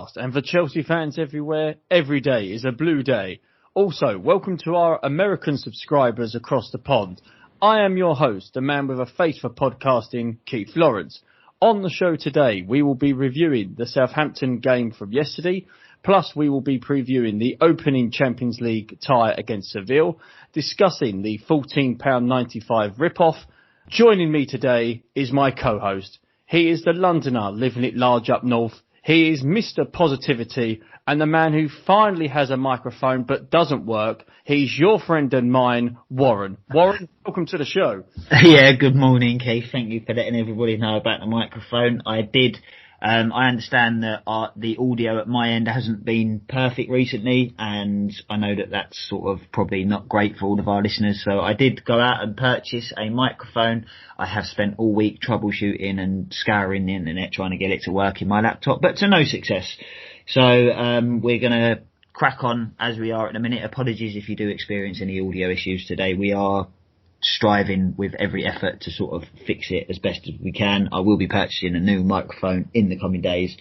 podcast, and for Chelsea fans everywhere, every day is a blue day. Also, welcome to our American subscribers across the pond. I am your host, a man with a face for podcasting, Keith Lawrence. On the show today, we will be reviewing the Southampton game from yesterday, plus we will be previewing the opening Champions League tie against Sevilla, discussing the £14.95 rip-off. Joining me today is my co-host. He is the Londoner living it large up north. He is Mr. Positivity and the man who finally has a microphone but doesn't work. He's your friend and mine, Warren. Warren, welcome to the show. Yeah, good morning, Keith. Thank you for letting everybody know about the microphone. I understand that the audio at my end hasn't been perfect recently, and I know that that's sort of probably not great for all of our listeners. So I did go out and purchase a microphone. I have spent all week troubleshooting and scouring the internet trying to get it to work in my laptop, but to no success. So we're going to crack on as we are at the minute. Apologies if you do experience any audio issues today. We are striving with every effort to sort of fix it as best as we can. I will be purchasing a new microphone in the coming days.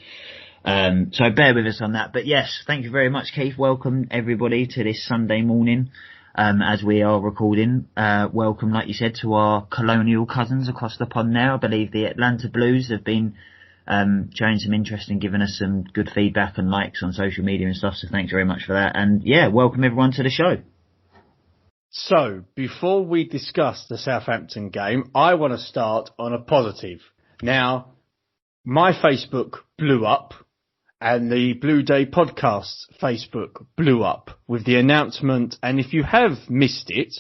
So bear with us on that. But yes, thank you very much, Keith. Welcome everybody to this Sunday morning, as we are recording. Welcome, like you said, to our colonial cousins across the pond now. I believe the Atlanta Blues have been showing some interest and giving us some good feedback and likes on social media and stuff. So thanks very much for that. And yeah, welcome everyone to the show. So, before we discuss the Southampton game, I want to start on a positive. Now, my Facebook blew up, and the Blue Day Podcast's Facebook blew up with the announcement. And if you have missed it,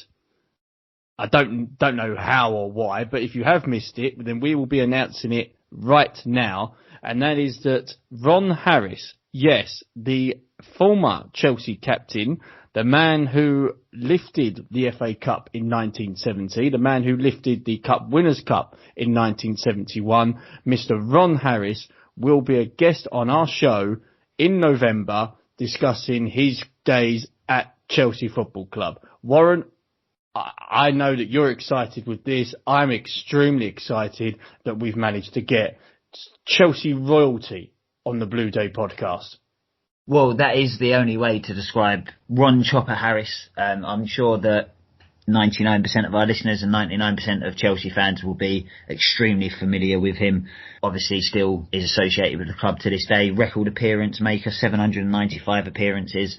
I don't know how or why, but if you have missed it, then we will be announcing it right now. And that is that Ron Harris, yes, the former Chelsea captain, the man who lifted the FA Cup in 1970, the man who lifted the Cup Winners' Cup in 1971, Mr. Ron Harris, will be a guest on our show in November discussing his days at Chelsea Football Club. Warren, I know that you're excited with this. I'm extremely excited that we've managed to get Chelsea royalty on the Blue Day podcast. Well, that is the only way to describe Ron Chopper Harris. I'm sure that 99% of our listeners and 99% of Chelsea fans will be extremely familiar with him. Obviously, still is associated with the club to this day. Record appearance maker, 795 appearances.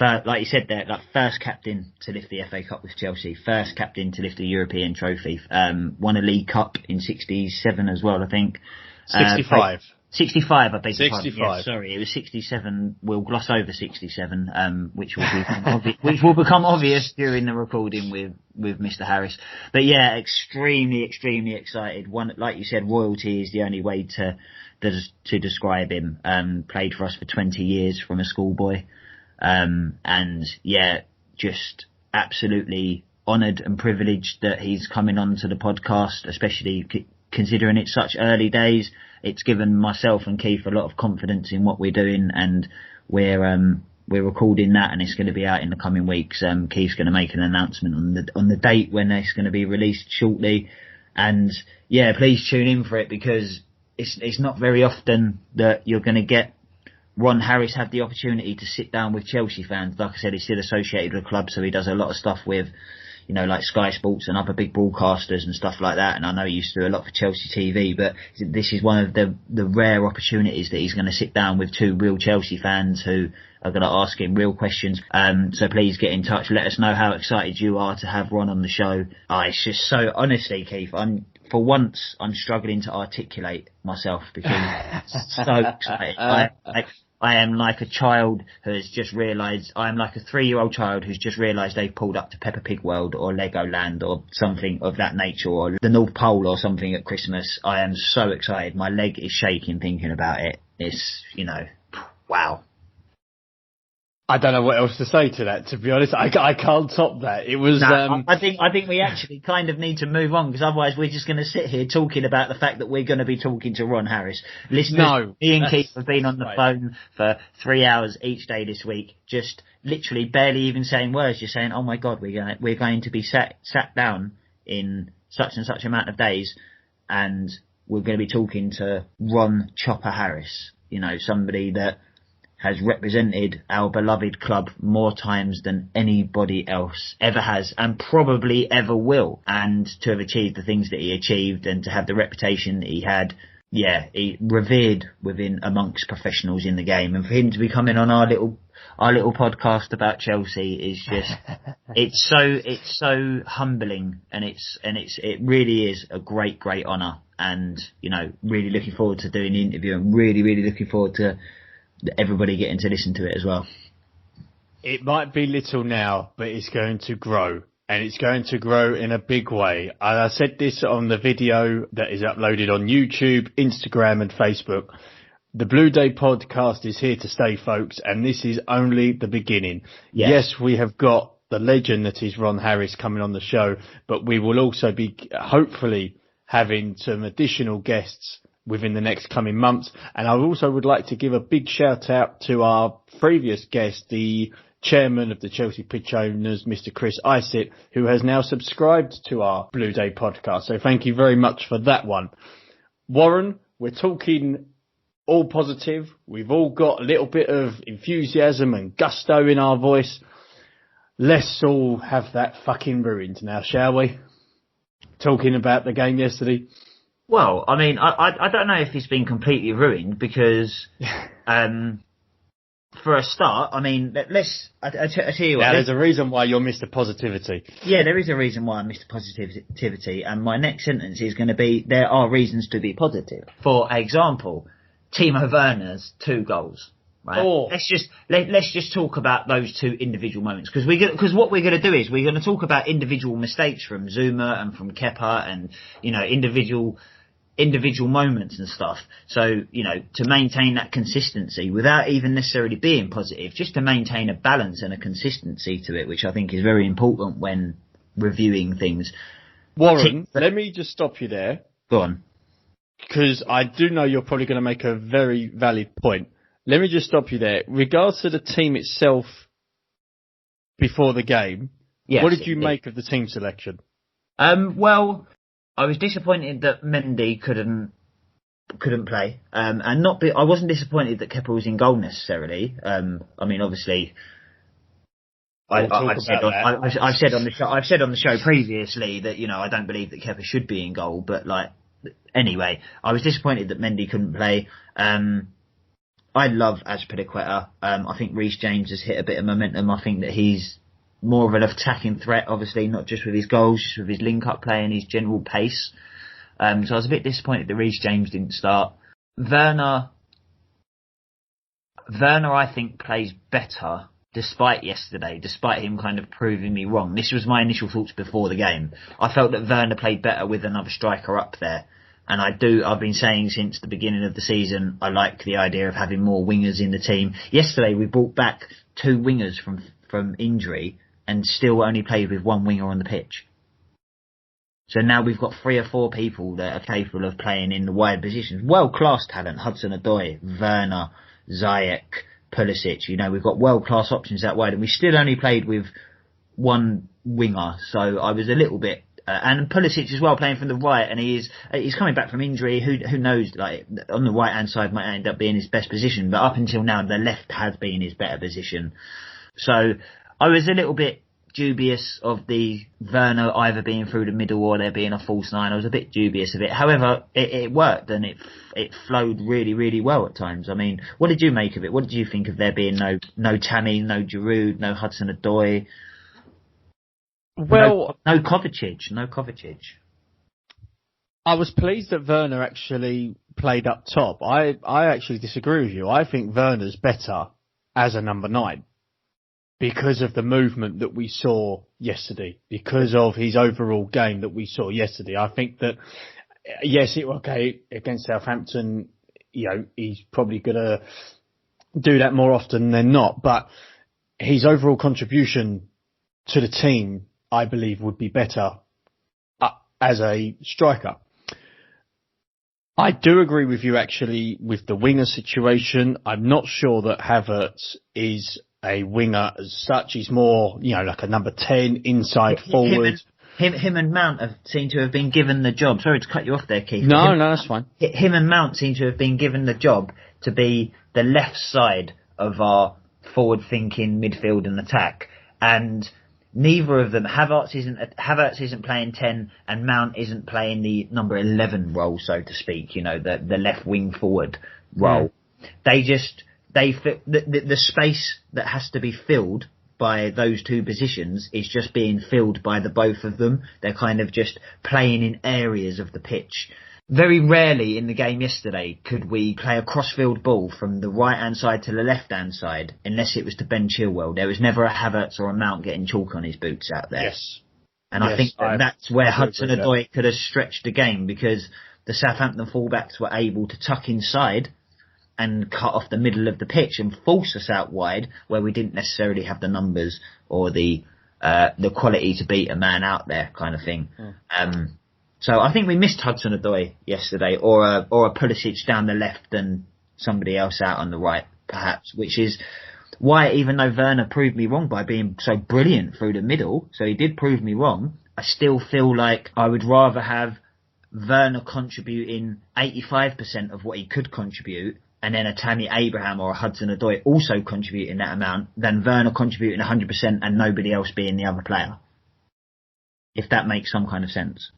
Like you said there, like first captain to lift the FA Cup with Chelsea. First captain to lift a European trophy. Won a League Cup in 67 as well, I think. 65. 65, I beg your pardon. 65. Yes, sorry, it was 67. We'll gloss over 67, which will become obvious during the recording with Mr. Harris. But yeah, extremely excited. One, like you said, royalty is the only way to describe him. Played for us for 20 years from a schoolboy, and yeah, just absolutely honoured and privileged that he's coming on to the podcast, especially considering it's such early days. It's given myself and Keith a lot of confidence in what we're doing, and we're recording that, and it's going to be out in the coming weeks. Keith's going to make an announcement on the date when it's going to be released shortly, and yeah, please tune in for it, because it's not very often that you're going to get Ron Harris have the opportunity to sit down with Chelsea fans. Like I said, he's still associated with the club, so he does a lot of stuff with, you know, like Sky Sports and other big broadcasters and stuff like that. And I know he used to do a lot for Chelsea TV, but this is one of the rare opportunities that he's going to sit down with two real Chelsea fans who are going to ask him real questions. So please get in touch. Let us know how excited you are to have Ron on the show. It's just so, honestly, Keith, for once, I'm struggling to articulate myself because I'm so excited. I am like a child who has just realised, I am like a 3-year-old child who's just realised they've pulled up to Peppa Pig World or Legoland or something of that nature, or the North Pole or something at Christmas. I am so excited. My leg is shaking thinking about it. It's, you know, wow. I don't know what else to say to that, to be honest. I can't top that. It was... I think we actually kind of need to move on, because otherwise we're just going to sit here talking about the fact that we're going to be talking to Ron Harris. Listeners, me and Keith have been on the phone for 3 hours each day this week, just literally barely even saying words, just saying, oh my God, we're going to be sat down in such and such amount of days, and we're going to be talking to Ron Chopper Harris. You know, somebody that has represented our beloved club more times than anybody else ever has and probably ever will. And to have achieved the things that he achieved and to have the reputation that he had, he revered within amongst professionals in the game. And for him to be coming on our little podcast about Chelsea is just, it's so humbling, and it really is a great honour. And, really looking forward to doing the interview, and really, really looking forward to everybody getting to listen to it as well. It might be little now, but it's going to grow, and it's going to grow in a big way. And I said this on the video that is uploaded on YouTube, Instagram and Facebook. The Blue Day podcast is here to stay, folks, and this is only the beginning. Yeah. Yes, we have got the legend that is Ron Harris coming on the show, but we will also be hopefully having some additional guests within the next coming months. And I also would like to give a big shout out to our previous guest, the chairman of the Chelsea Pitch Owners, Mr. Chris Isett, who has now subscribed to our Blue Day podcast. So thank you very much for that one. Warren, we're talking all positive. We've all got a little bit of enthusiasm and gusto in our voice. Let's all have that fucking ruined now, shall we? Talking about the game yesterday. Well, I mean, I don't know if it's been completely ruined because, for a start, I mean, I tell you what. Now, there's a reason why you're Mr. Positivity. Yeah, there is a reason why I'm Mr. Positivity, and my next sentence is going to be, there are reasons to be positive. For example, Timo Werner's 2 goals. Right. Oh. Let's just talk about those 2 individual moments, because what we're going to do is we're going to talk about individual mistakes from Zuma and from Kepa, and individual moments and stuff. So to maintain that consistency without even necessarily being positive, just to maintain a balance and a consistency to it, which I think is very important when reviewing things. Warren, let me just stop you there. Go on, because I do know you're probably going to make a very valid point. Let me just stop you there. Regards to the team itself before the game, yes, what did you make of the team selection? Well, I was disappointed that Mendy couldn't play, and I wasn't disappointed that Kepa was in goal necessarily. I mean, obviously, I've said on the show previously that I don't believe that Kepa should be in goal, but anyway, I was disappointed that Mendy couldn't play. I love Azpilicueta. I think Reece James has hit a bit of momentum. I think that he's more of an attacking threat, obviously, not just with his goals, just with his link-up play and his general pace. So I was a bit disappointed that Reece James didn't start. Werner, I think, plays better despite yesterday, despite him kind of proving me wrong. This was my initial thoughts before the game. I felt that Werner played better with another striker up there. And I've been saying since the beginning of the season, I like the idea of having more wingers in the team. Yesterday, we brought back 2 wingers from injury and still only played with 1 winger on the pitch. So now we've got 3 or 4 people that are capable of playing in the wide positions. World-class talent, Hudson-Odoi, Werner, Ziyech, Pulisic. We've got world-class options that wide, and we still only played with 1 winger. So I was a little bit... and Pulisic as well, playing from the right, and he's coming back from injury. Who knows? On the right hand side might end up being his best position, but up until now, the left has been his better position. So I was a little bit dubious of the Werner either being through the middle or there being a false 9. I was a bit dubious of it. However, it worked, and it flowed really, really well at times. I mean, what did you make of it? What did you think of there being no Tammy, no Giroud, no Hudson-Odoi? Well, no Kovacic. I was pleased that Werner actually played up top. I actually disagree with you. I think Werner's better as a number 9 because of the movement that we saw yesterday, because of his overall game that we saw yesterday. I think that, yes, against Southampton, he's probably going to do that more often than not, but his overall contribution to the team, I believe, would be better as a striker. I do agree with you, actually, with the winger situation. I'm not sure that Havertz is a winger as such. He's more, like a number 10 inside forward. Him and Mount seem to have been given the job. Sorry to cut you off there, Keith. No, that's fine. Him and Mount seem to have been given the job to be the left side of our forward-thinking midfield and attack, and neither of them. Havertz isn't playing 10, and Mount isn't playing the number 11 role, so to speak. You know, the left wing forward role. The space that has to be filled by those two positions is just being filled by the both of them. They're kind of just playing in areas of the pitch. Very rarely in the game yesterday could we play a crossfield ball from the right-hand side to the left-hand side unless it was to Ben Chilwell. There was never a Havertz or a Mount getting chalk on his boots out there. Yes. And I think that's where Hudson-Odoi could have stretched the game, because the Southampton fullbacks were able to tuck inside and cut off the middle of the pitch and force us out wide where we didn't necessarily have the numbers or the quality to beat a man out there, kind of thing. So I think we missed Hudson-Odoi yesterday, or a Pulisic down the left and somebody else out on the right, perhaps, which is why, even though Werner proved me wrong by being so brilliant through the middle, so he did prove me wrong, I still feel like I would rather have Werner contributing 85% of what he could contribute, and then a Tammy Abraham or a Hudson-Odoi also contributing that amount, than Werner contributing 100% and nobody else being the other player. If that makes some kind of sense.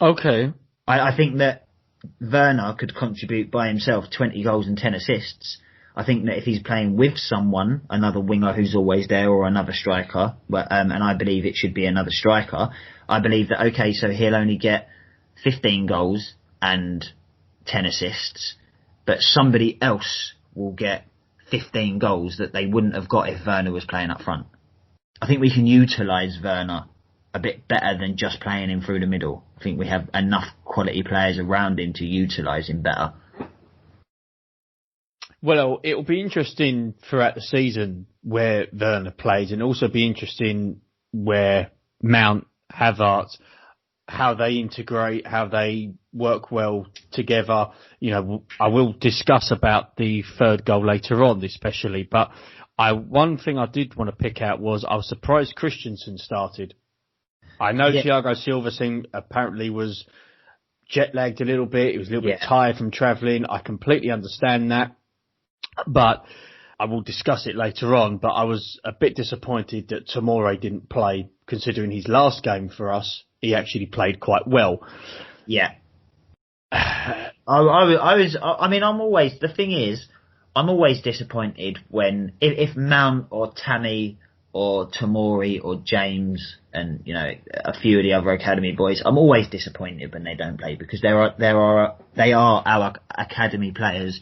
Okay. I think that Werner could contribute by himself 20 goals and 10 assists. I think that if he's playing with someone, another winger who's always there, or another striker, and I believe it should be another striker, I believe that, okay, so he'll only get 15 goals and 10 assists, but somebody else will get 15 goals that they wouldn't have got if Werner was playing up front. I think we can utilise Werner a bit better than just playing him through the middle. I think we have enough quality players around him to utilise him better. Well, it'll be interesting throughout the season where Werner plays, and also be interesting where Mount, Havertz, how they integrate, how they work well together. You know, I will discuss about the third goal later on, especially, but one thing I did want to pick out was I was surprised Christensen started. I know Thiago Silva apparently was jet lagged a little bit. He was a little bit tired from travelling. I completely understand that, but I will discuss it later on. But I was a bit disappointed that Tomori didn't play, considering his last game for us, he actually played quite well. Yeah. I'm always disappointed when, if Mount or Tammy or Tomori or James and, you know, a few of the other academy boys, I'm always disappointed when they don't play, because they are our academy players,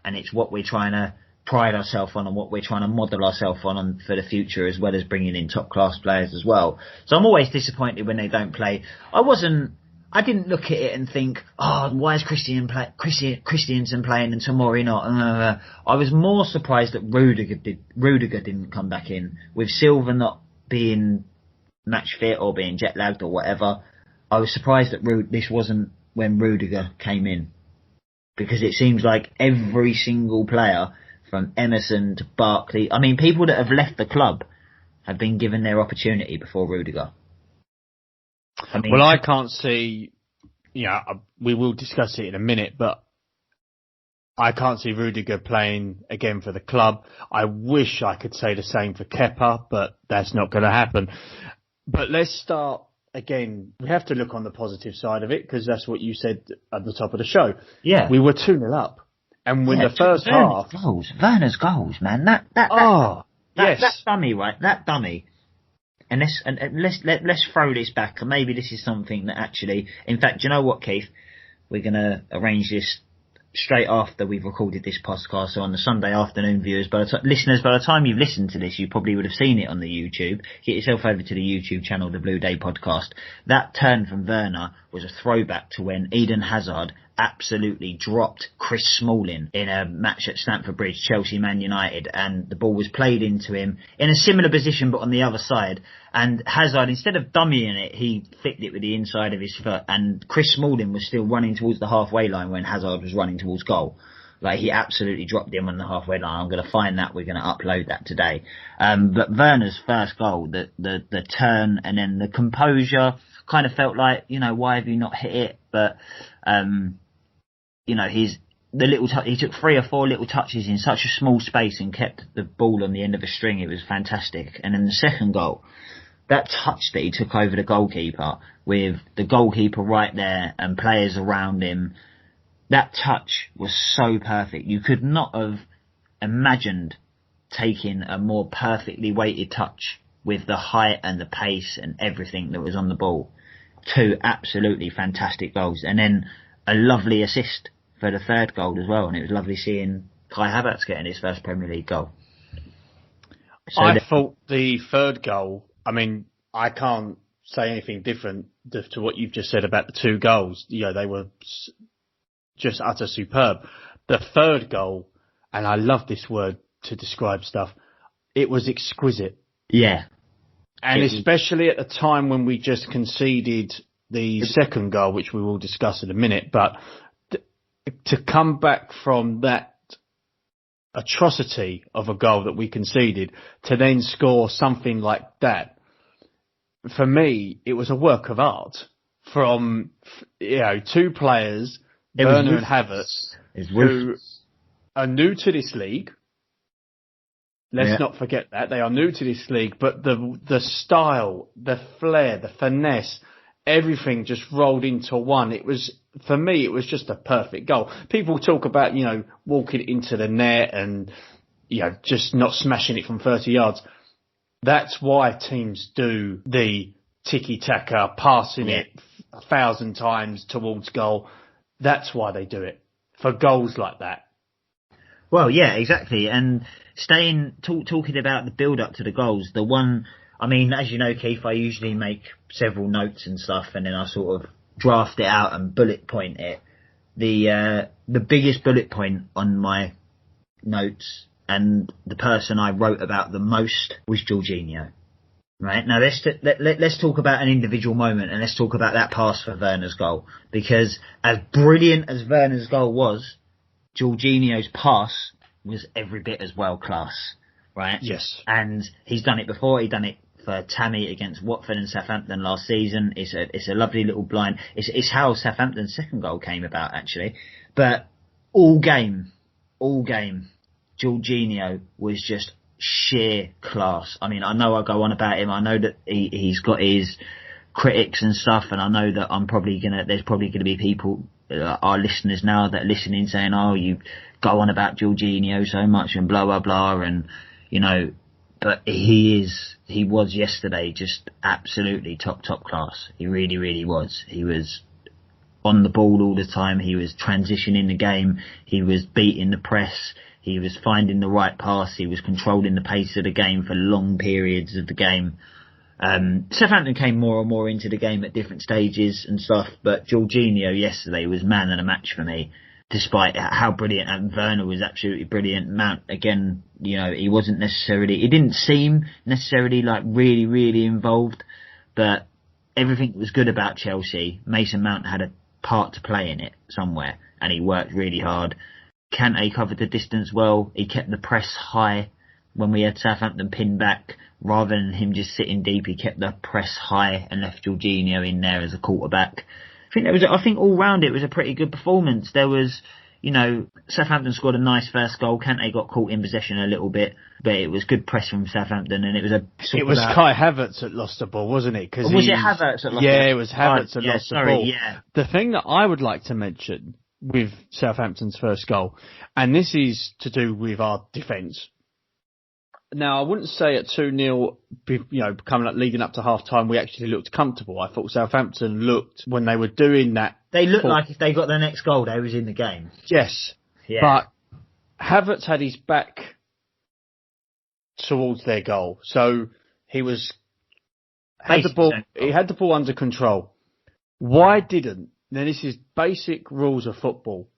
and it's what we're trying to pride ourselves on and what we're trying to model ourselves on for the future, as well as bringing in top class players as well. So I'm always disappointed when they don't play. I didn't look at it and think, why is Christiansen playing and Tomori not? I was more surprised that Rudiger didn't come back in. With Silva not being match fit or being jet lagged or whatever, I was surprised that this wasn't when Rudiger came in. Because it seems like every single player, from Emerson to Barkley, I mean, people that have left the club have been given their opportunity before Rudiger. I can't see, we will discuss it in a minute, but I can't see Rudiger playing again for the club. I wish I could say the same for Kepa, but that's not going to happen. But let's start again. We have to look on the positive side of it, because that's what you said at the top of the show. Yeah. We were 2-0 up. And when the first half... Werner's goals, man. That dummy, right? That dummy. And let's throw this back, and maybe this is something that actually, in fact, do you know what, Keith? We're going to arrange this straight after we've recorded this podcast, so on the Sunday afternoon, viewers, listeners, by the time you've listened to this, you probably would have seen it on the YouTube. Get yourself over to the YouTube channel, The Blue Day Podcast. That turn from Werner was a throwback to when Eden Hazard absolutely dropped Chris Smalling in a match at Stamford Bridge, Chelsea Man United, and the ball was played into him in a similar position but on the other side, and Hazard, instead of dummying it, he flicked it with the inside of his foot, and Chris Smalling was still running towards the halfway line when Hazard was running towards goal. Like, he absolutely dropped him on the halfway line. I'm going to find that. We're going to upload that today. But Werner's first goal, the turn and then the composure, kind of felt like, why have you not hit it? But, he took 3 or 4 little touches in such a small space and kept the ball on the end of a string. It was fantastic. And then the second goal, that touch that he took over the goalkeeper with the goalkeeper right there and players around him, that touch was so perfect. You could not have imagined taking a more perfectly weighted touch with the height and the pace and everything that was on the ball. 2 absolutely fantastic goals. And then a lovely assist for the third goal as well. And it was lovely seeing Kai Havertz getting his first Premier League goal. So I thought the third goal, I mean, I can't say anything different to what you've just said about the 2 goals. You know, they were just utter superb. The third goal, and I love this word to describe stuff, it was exquisite. Yeah. And especially at the time when we just conceded the second goal, which we will discuss in a minute, but to come back from that atrocity of a goal that we conceded to then score something like that, for me, it was a work of art from, 2 players, Werner and Havertz, who are new to this league. Let's not forget that. They are new to this league, but the style, the flair, the finesse, everything just rolled into one. It was, for me, it was just a perfect goal. People talk about, walking into the net and, just not smashing it from 30 yards. That's why teams do the tiki-taka, passing it 1,000 times towards goal. That's why they do it, for goals like that. Well, yeah, exactly. And talking about the build-up to the goals, the one, I mean, as you know, Keith, I usually make several notes and stuff, and then I sort of draft it out and bullet point it. The biggest bullet point on my notes, and the person I wrote about the most, was Jorginho. Right, now let's talk about an individual moment, and let's talk about that pass for Werner's goal. Because as brilliant as Werner's goal was, Jorginho's pass was every bit as well class, right? Yes. And he's done it before. He done it for Tammy against Watford and Southampton last season. It's a lovely little blind. It's how Southampton's second goal came about, actually. But all game, Jorginho was just sheer class. I mean, I know I go on about him. I know that he's got his critics and stuff, and I know that there's probably gonna be people, our listeners now, that are listening saying, "Oh, you go on about Jorginho so much and blah blah blah," and but he was yesterday just absolutely top class. He really was. He was on the ball all the time. He was transitioning the game. He was beating the press. He was finding the right pass. He was controlling the pace of the game for long periods of the game. Southampton came more and more into the game at different stages and stuff, but Jorginho yesterday was man of the match for me, despite how brilliant, and Werner was absolutely brilliant. Mount, again, he didn't seem necessarily like really involved, but everything was good about Chelsea. Mason Mount had a part to play in it somewhere, and he worked really hard. Kante covered the distance well. He kept the press high when we had Southampton pinned back. Rather than him just sitting deep, he kept the press high and left Jorginho in there as a quarterback. I think all round it was a pretty good performance. There was, Southampton scored a nice first goal. Kante got caught in possession a little bit, but it was good press from Southampton, and it was Kai Havertz that lost the ball, wasn't it? Was it Havertz that lost the ball? Yeah, it was Havertz that lost the ball. Yeah. The thing that I would like to mention with Southampton's first goal, and this is to do with our defence. Now, I wouldn't say at 2-0, leading up to half-time, we actually looked comfortable. I thought Southampton looked, when they were doing that... They looked like if they got their next goal, they was in the game. Yes. Yeah. But Havertz had his back towards their goal. So he had the ball under control. Why didn't... Now, this is basic rules of football.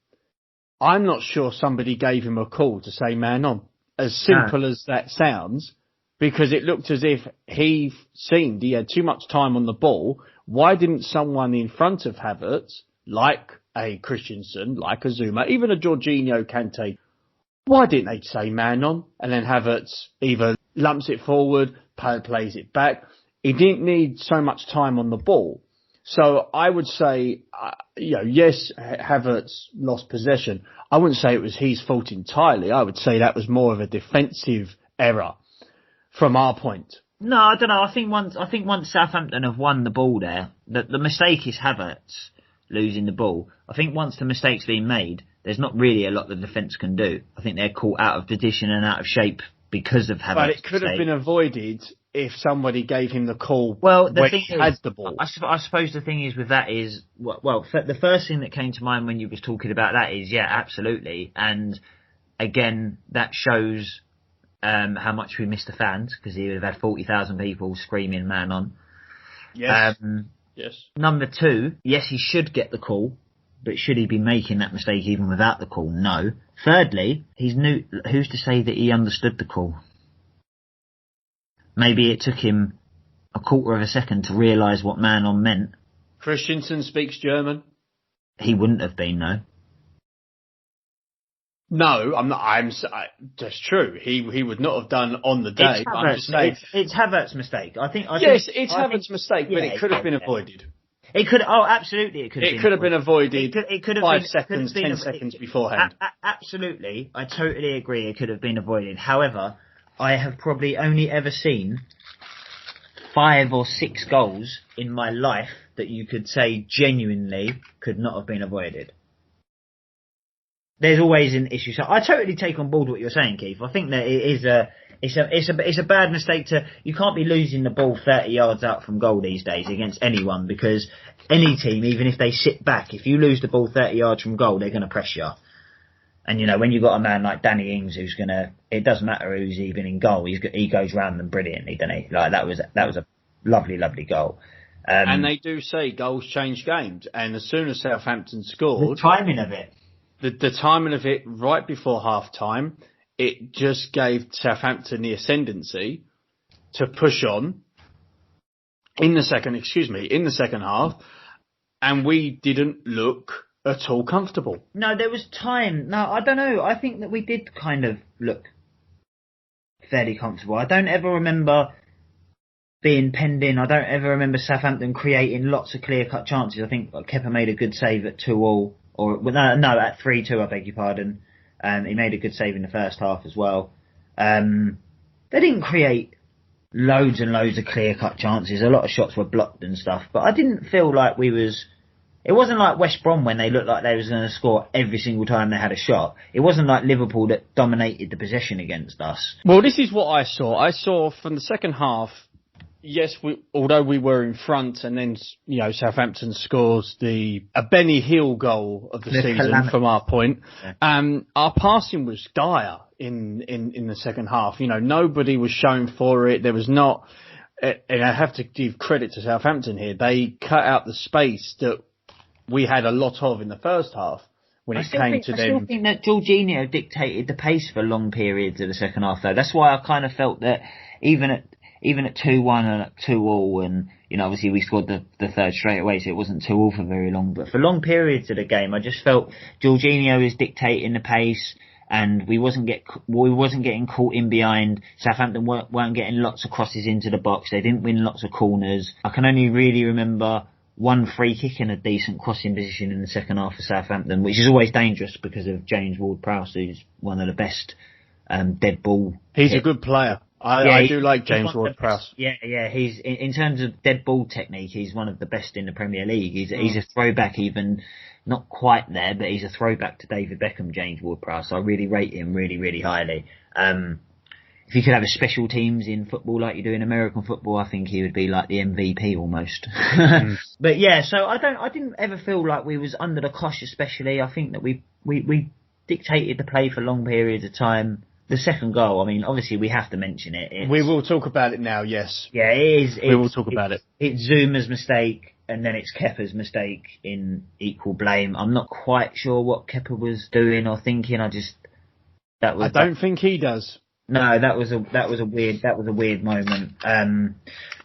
I'm not sure somebody gave him a call to say man on. As simple as that sounds, because it looked as if he had too much time on the ball. Why didn't someone in front of Havertz, like a Christensen, like a Zuma, even a Jorginho, Kante, why didn't they say man on? And then Havertz either lumps it forward, plays it back. He didn't need so much time on the ball. So I would say yes, Havertz lost possession. I wouldn't say it was his fault entirely. I would say that was more of a defensive error from our point. No, I don't know. I think once Southampton have won the ball there, the mistake is Havertz losing the ball. I think once the mistake's been made, there's not really a lot the defence can do. I think they're caught out of position and out of shape because of Havertz. But it could have been avoided if somebody gave him the call. Well, the when thing he is, had the ball. I suppose the thing is with that is, the first thing that came to mind when you was talking about that is, yeah, absolutely. And again, that shows how much we miss the fans, because he would have had 40,000 people screaming "man on." Yes. Yes. Number two, yes, he should get the call, but should he be making that mistake even without the call? No. Thirdly, he's new. Who's to say that he understood the call? Maybe it took him a quarter of a second to realise what "man on" meant. Christensen speaks German. He wouldn't have been, no. No, I'm not. That's true. He would not have done on the day. It's Havertz's mistake. It's Havertz's mistake, but it could have been avoided. It could. Oh, absolutely, it could. It could have been avoided. It could have 5 been, seconds, 10 seconds beforehand. Absolutely, I totally agree. It could have been avoided. However, I have probably only ever seen 5 or 6 goals in my life that you could say genuinely could not have been avoided. There's always an issue. So I totally take on board what you're saying, Keith. I think that it's a bad mistake you can't be losing the ball 30 yards out from goal these days against anyone, because any team, even if they sit back, if you lose the ball 30 yards from goal, they're going to press you. And when you've got a man like Danny Ings who's it doesn't matter who's even in goal, he goes round them brilliantly, doesn't he? Like that was a lovely, lovely goal. And they do say goals change games, and as soon as Southampton scored, the timing of it. The timing of it right before half time, it just gave Southampton the ascendancy to push on in the second half, and we didn't look at all comfortable. No, there was time. No, I don't know. I think that we did kind of look fairly comfortable. I don't ever remember being penned in. I don't ever remember Southampton creating lots of clear-cut chances. I think Kepa made a good save at 2-2. At 3-2, I beg your pardon. He made a good save in the first half as well. They didn't create loads and loads of clear-cut chances. A lot of shots were blocked and stuff, but I didn't feel like it wasn't like West Brom when they looked like they was going to score every single time they had a shot. It wasn't like Liverpool that dominated the possession against us. Well, this is what I saw. I saw from the second half, yes, although we were in front, and then Southampton scores a Benny Hill goal of the season from our point. Yeah. Our passing was dire in the second half. Nobody was shown for it. There was not, and I have to give credit to Southampton here. They cut out the space that we had a lot of in the first half when it came to them. I still think that Jorginho dictated the pace for long periods of the second half, though. That's why I kind of felt that even at 2-1 and at 2-2, and obviously we scored the third straight away, so it wasn't 2-2 for very long. But for long periods of the game, I just felt Jorginho was dictating the pace, and we wasn't getting caught in behind. Southampton weren't getting lots of crosses into the box. They didn't win lots of corners. I can only really remember one free kick in a decent crossing position in the second half for Southampton, which is always dangerous because of James Ward-Prowse, who's one of the best dead ball. He's a good player. I do like James Ward-Prowse. Yeah. He's in terms of dead ball technique, he's one of the best in the Premier League. He's a throwback, even not quite there, but he's a throwback to David Beckham, James Ward-Prowse. So I really rate him really, really highly. If you could have a special teams in football like you do in American football, I think he would be like the MVP almost. But yeah, so I didn't ever feel like we was under the cosh especially. I think that we dictated the play for long periods of time. The second goal, I mean, obviously we have to mention it. We will talk about it now, yes. Yeah, it is. We will talk about it. It's Zuma's mistake, and then it's Kepa's mistake in equal blame. I'm not quite sure what Kepa was doing or thinking. I don't think he does. No, that was a weird moment.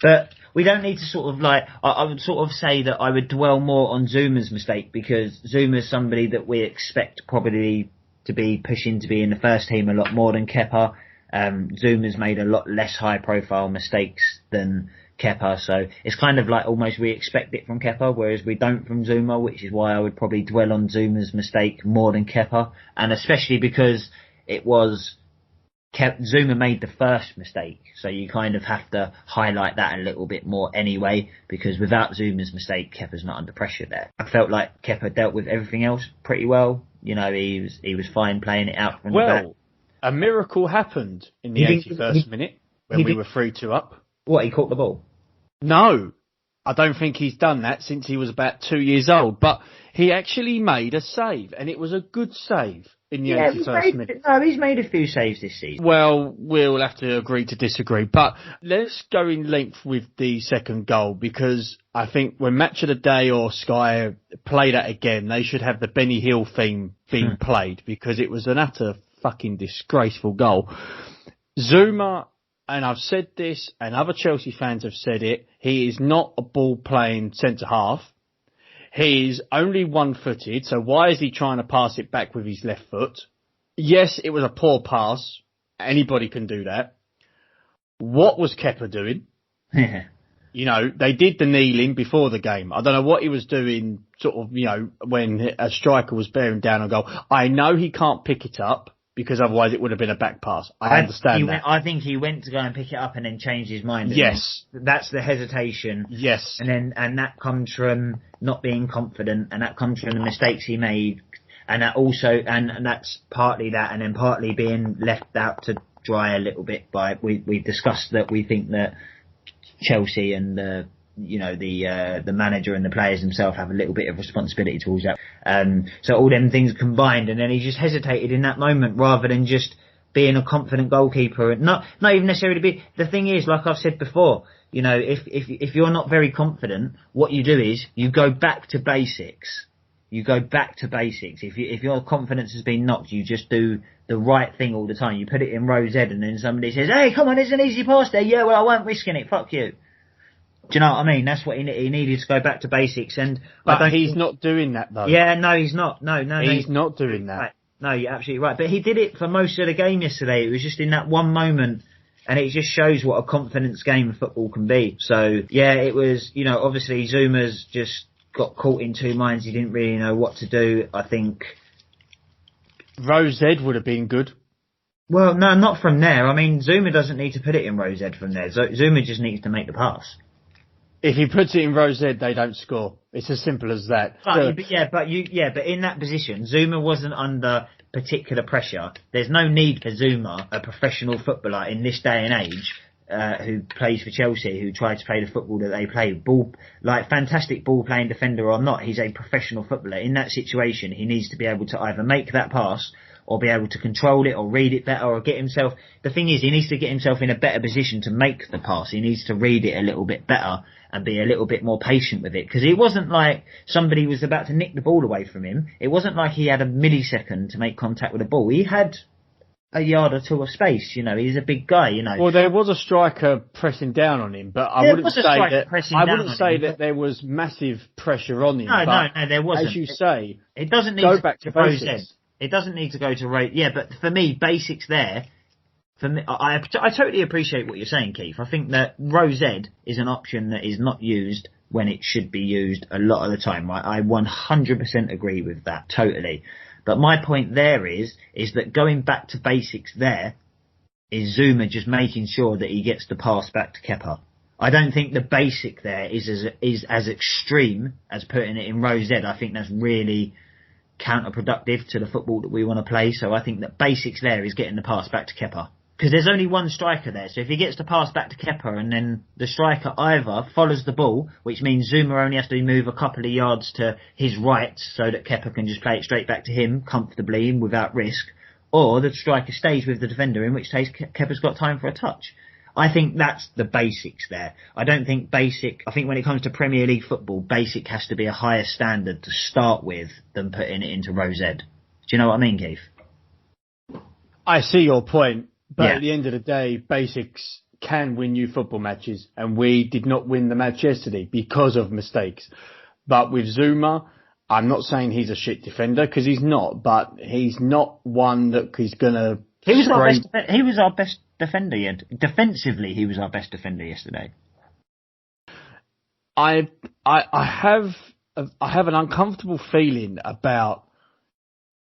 But we don't need to sort of I would sort of say that I would dwell more on Zuma's mistake, because Zuma's somebody that we expect probably to be pushing to be in the first team a lot more than Kepa. Zuma's made a lot less high profile mistakes than Kepa. So it's kind of like almost we expect it from Kepa, whereas we don't from Zuma, which is why I would probably dwell on Zuma's mistake more than Kepa, and especially because it was Zuma made the first mistake, so you kind of have to highlight that a little bit more anyway, because without Zuma's mistake, Kepa's not under pressure there. I felt like Kepa dealt with everything else pretty well. You know, he was fine playing it out from the back. A miracle happened in the 81st minute when we were 3-2 up. What, he caught the ball? No, I don't think he's done that since he was about 2 years old, but he actually made a save, and it was a good save. In the 81st minute. No, he's made a few saves this season. Well, we'll have to agree to disagree. But let's go in length with the second goal, because I think when Match of the Day or Sky play that again, they should have the Benny Hill theme being played, because it was an utter fucking disgraceful goal. Zuma, and I've said this, and other Chelsea fans have said it, he is not a ball-playing centre-half. He's only one-footed, so why is he trying to pass it back with his left foot? Yes, it was a poor pass. Anybody can do that. What was Kepa doing? You know, they did the kneeling before the game. I don't know what he was doing, sort of, you know, when a striker was bearing down a goal. I know he can't pick it up, because otherwise it would have been a back pass. I understand that. I think he went to go and pick it up and then changed his mind. Yes. That's the hesitation. Yes. And that comes from not being confident, and that comes from the mistakes he made. And that also, and that's partly that, and then partly being left out to dry a little bit we've discussed that we think that Chelsea and the manager and the players themselves have a little bit of responsibility towards that. So all them things combined, and then he just hesitated in that moment rather than just being a confident goalkeeper, and not even necessarily be. The thing is, like I've said before, you know, if you're not very confident, what you do is you go back to basics. You go back to basics. If your confidence has been knocked, you just do the right thing all the time. You put it in row Z, and then somebody says, "Hey, come on, there's an easy pass there." Yeah, well, I won't risk it. Fuck you. Do you know what I mean? That's what he needed to go back to basics, but he's not doing that though. Yeah, no, he's not. No, he's not doing that. Right. No, you're absolutely right. But he did it for most of the game yesterday. It was just in that one moment, and it just shows what a confidence game of football can be. So yeah, it was. You know, obviously Zuma's just got caught in two minds. He didn't really know what to do. I think Rose Z would have been good. Well, no, not from there. I mean, Zuma doesn't need to put it in Rose Z from there. Zuma just needs to make the pass. If he puts it in row Z, they don't score. It's as simple as that. But in that position, Zuma wasn't under particular pressure. There's no need for Zuma, a professional footballer in this day and age, who plays for Chelsea, who tries to play the football that they play, fantastic ball playing defender or not. He's a professional footballer. In that situation, he needs to be able to either make that pass or be able to control it or read it better or get himself. The thing is, he needs to get himself in a better position to make the pass. He needs to read it a little bit better and be a little bit more patient with it. Because it wasn't like somebody was about to nick the ball away from him. It wasn't like he had a millisecond to make contact with the ball. He had a yard or two of space, you know. He's a big guy, you know. Well, there was a striker pressing down on him, but I wouldn't say that there was massive pressure on him. No, there wasn't. As you say, it doesn't need go to back to basics. It doesn't need to go to rate. Yeah, but for me, basics there. For me, I totally appreciate what you're saying, Keith. I think that row Z is an option that is not used when it should be used a lot of the time. I 100% agree with that, totally. But my point there is that going back to basics there is Zuma just making sure that he gets the pass back to Kepa. I don't think the basic there is as extreme as putting it in row Z. I think that's really counterproductive to the football that we want to play. So I think that basics there is getting the pass back to Kepa. Because there's only one striker there, so if he gets the pass back to Kepa and then the striker either follows the ball, which means Zuma only has to move a couple of yards to his right so that Kepa can just play it straight back to him comfortably and without risk, or the striker stays with the defender, in which case Kepa's got time for a touch. I think that's the basics there. I think when it comes to Premier League football, basic has to be a higher standard to start with than putting it into row Z. Do you know what I mean, Keith? I see your point. But at the end of the day, basics can win you football matches, and we did not win the match yesterday because of mistakes. But with Zuma, I'm not saying he's a shit defender, because he's not, but he's not one that he's going to... He was our best defender. Defensively, he was our best defender yesterday. I have an uncomfortable feeling about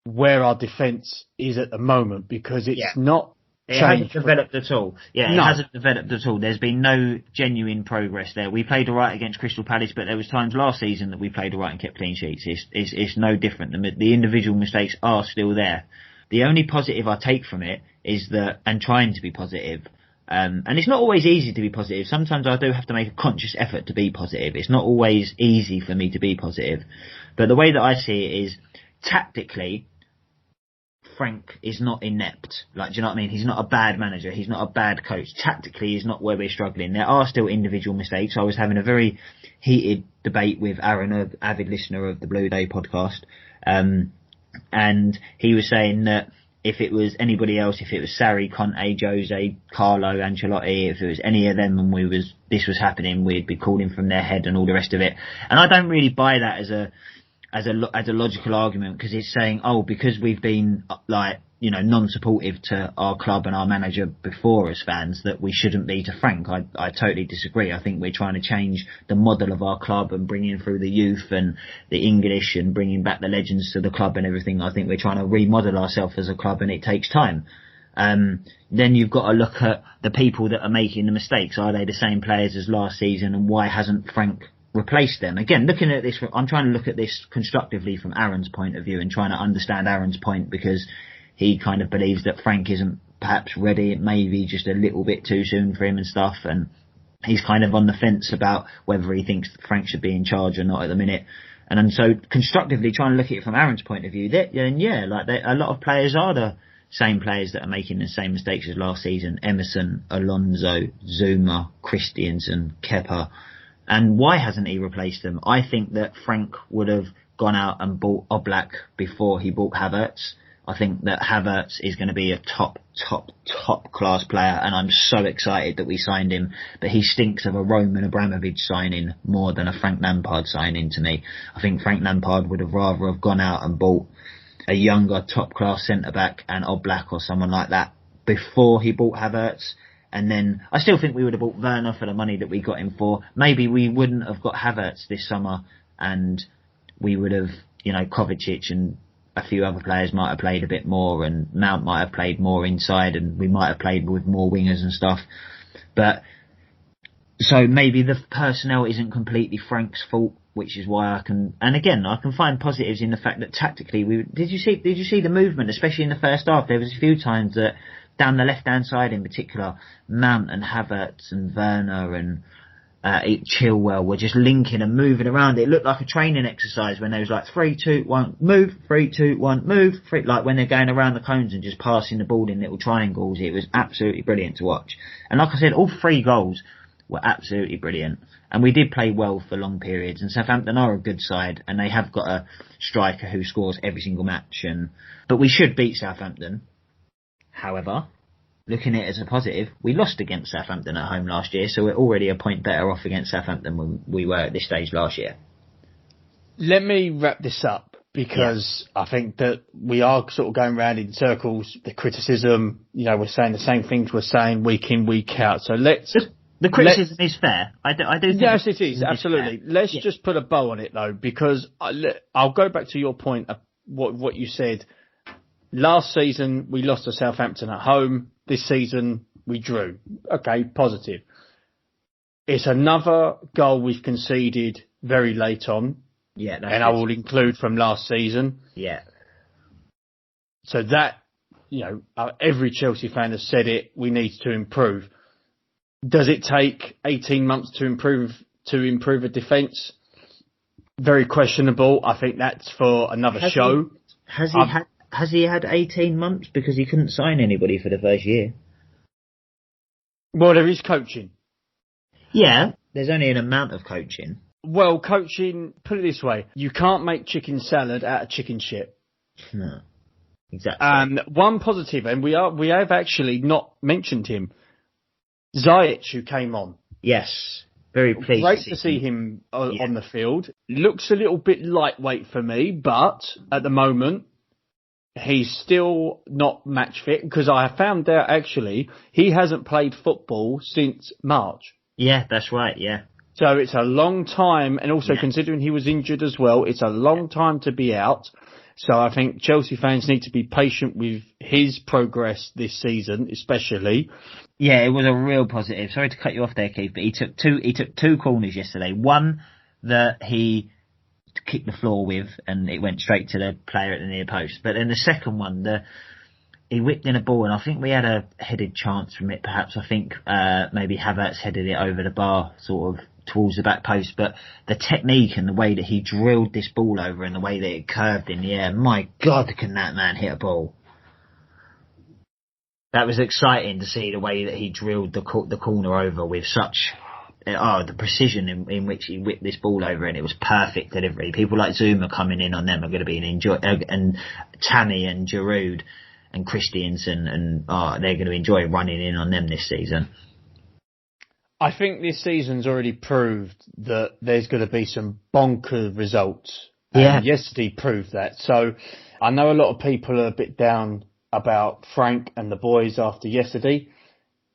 where our defence is at the moment because it's not It changed. hasn't developed at all. Yeah, No. it hasn't developed at all. There's been no genuine progress there. We played all right against Crystal Palace, but there was times last season that we played all right and kept clean sheets. It's no different. The individual mistakes are still there. The only positive I take from it is that, and trying to be positive, and it's not always easy to be positive. Sometimes I do have to make a conscious effort to be positive. It's not always easy for me to be positive. But the way that I see it is, tactically, Frank is not inept. Like, do you know what I mean? He's not a bad manager. He's not a bad coach. Tactically is not where we're struggling. There are still individual mistakes. I was having a very heated debate with Aaron, an avid listener of the Blue Day podcast. And he was saying that if it was anybody else, if it was Sarri, Conte, Jose, Carlo, Ancelotti, if it was any of them and this was happening, we'd be calling from their head and all the rest of it. And I don't really buy that as a logical argument, because it's saying, because we've been non-supportive to our club and our manager before as fans, that we shouldn't be to Frank. I totally disagree. I think we're trying to change the model of our club and bringing through the youth and the English and bringing back the legends to the club and everything. I think we're trying to remodel ourselves as a club, and it takes time. Then you've got to look at the people that are making the mistakes. Are they the same players as last season, and why hasn't Frank replace them? Again, looking at this, I'm trying to look at this constructively from Aaron's point of view and trying to understand Aaron's point, because he kind of believes that Frank isn't perhaps ready. It may be just a little bit too soon for him and stuff, and he's kind of on the fence about whether he thinks that Frank should be in charge or not at the minute. And so constructively trying to look at it from Aaron's point of view, a lot of players are the same players that are making the same mistakes as last season. Emerson, Alonso, Zuma, Christiansen, Kepa. And why hasn't he replaced them? I think that Frank would have gone out and bought Oblak before he bought Havertz. I think that Havertz is going to be a top class player, and I'm so excited that we signed him. But he stinks of a Roman Abramovich signing more than a Frank Lampard signing to me. I think Frank Lampard would have rather have gone out and bought a younger top class centre back and Oblak or someone like that before he bought Havertz. And then I still think we would have bought Werner for the money that we got him for. Maybe we wouldn't have got Havertz this summer, and we would have, Kovacic and a few other players might have played a bit more, and Mount might have played more inside, and we might have played with more wingers and stuff. But so maybe the personnel isn't completely Frank's fault, which is why I can find positives in the fact that tactically did you see the movement, especially in the first half? There was a few times that down the left-hand side in particular, Mount and Havertz and Werner and Chilwell were just linking and moving around. It looked like a training exercise when they was like 3, 2, 1, move, 3, 2, 1, move, 3, like when they're going around the cones and just passing the ball in little triangles. It was absolutely brilliant to watch. And like I said, all 3 goals were absolutely brilliant. And we did play well for long periods. And Southampton are a good side, and they have got a striker who scores every single match. But we should beat Southampton. However, looking at it as a positive, we lost against Southampton at home last year, so we're already a point better off against Southampton than we were at this stage last year. Let me wrap this up, because I think that we are sort of going round in circles. The criticism, we're saying the same things we're saying week in, week out. So the criticism is fair. I do think yes, it is, absolutely. Let's just put a bow on it, though, because I'll go back to your point of what you said. Last season, we lost to Southampton at home. This season, we drew. Okay, positive. It's another goal we've conceded very late on. Yeah, and I will include from last season. Yeah. So that, every Chelsea fan has said it, we need to improve. Does it take 18 months to improve a defence? Very questionable. I think that's for another show. Has he had 18 months? Because he couldn't sign anybody for the first year. Well, there is coaching. Yeah, there's only an amount of coaching. Well, coaching, put it this way, you can't make chicken salad out of chicken shit. No, exactly. And one positive, and we have actually not mentioned him, Ziyech, who came on. Yes, very pleased. Great to see him on the field. Looks a little bit lightweight for me, but at the moment, he's still not match fit, because I found out actually he hasn't played football since March. Yeah, that's right. Yeah. So it's a long time, and also considering he was injured as well, it's a long time to be out. So I think Chelsea fans need to be patient with his progress this season, especially. Yeah, it was a real positive. Sorry to cut you off there, Keith, but he took two corners yesterday. One that he kicked the floor with, and it went straight to the player at the near post. But then the second one, he whipped in a ball, and I think we had a headed chance from it. Perhaps I think maybe Havertz headed it over the bar, sort of towards the back post. But the technique and the way that he drilled this ball over, and the way that it curved in the air, my God, can that man hit a ball? That was exciting to see the way that he drilled the corner over with such the precision in which he whipped this ball over, and it was perfect delivery. People like Zuma coming in on them are going to be an enjoy, and Tammy and Giroud and Christiansen, and they're going to enjoy running in on them this season. I think this season's already proved that there's going to be some bonkers results. Yeah. And yesterday proved that. So I know a lot of people are a bit down about Frank and the boys after yesterday,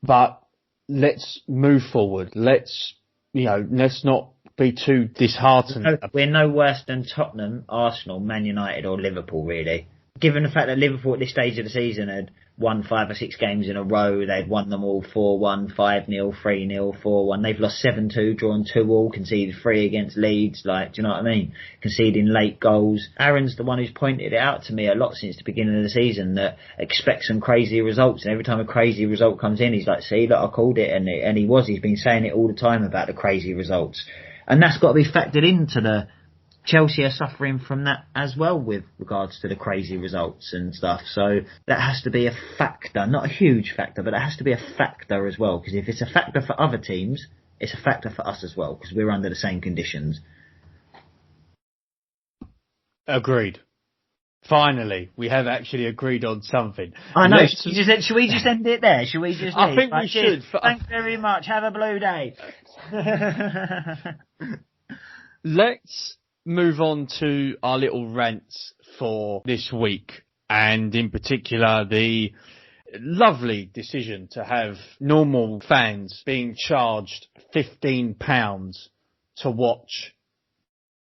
but let's move forward. Let's not be too disheartened. We're no worse than Tottenham, Arsenal, Man United or Liverpool, really. Given the fact that Liverpool at this stage of the season had won 5 or 6 games in a row, they'd won them all 4-1, 5-0, 3-0, 4-1. They've lost 7-2, drawn 2-2, conceded 3 against Leeds. Do you know what I mean? Conceding late goals. Aaron's the one who's pointed it out to me a lot since the beginning of the season, that expect some crazy results. And every time a crazy result comes in, he's like, see, look, I called it. And he's been saying it all the time about the crazy results. And that's got to be factored into the Chelsea are suffering from that as well with regards to the crazy results and stuff. So that has to be a factor, not a huge factor, but it has to be a factor as well. Because if it's a factor for other teams, it's a factor for us as well, because we're under the same conditions. Agreed. Finally, we have actually agreed on something. I know. Should we just end it there? Should we just leave? I think we should. Thanks very much. Have a blue day. Let's move on to our little rants for this week, and in particular the lovely decision to have normal fans being charged £15 to watch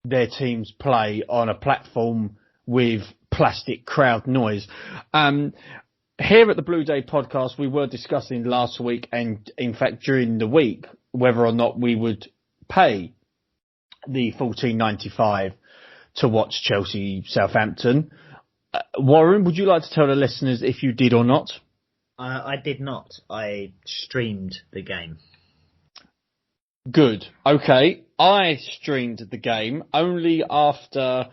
their teams play on a platform with plastic crowd noise. Here at the Blue Day podcast, we were discussing last week, and in fact during the week, whether or not we would pay the $14.95 to watch Chelsea Southampton. Warren, would you like to tell the listeners if you did or not? I did not. I streamed the game. Good. Okay. I streamed the game only after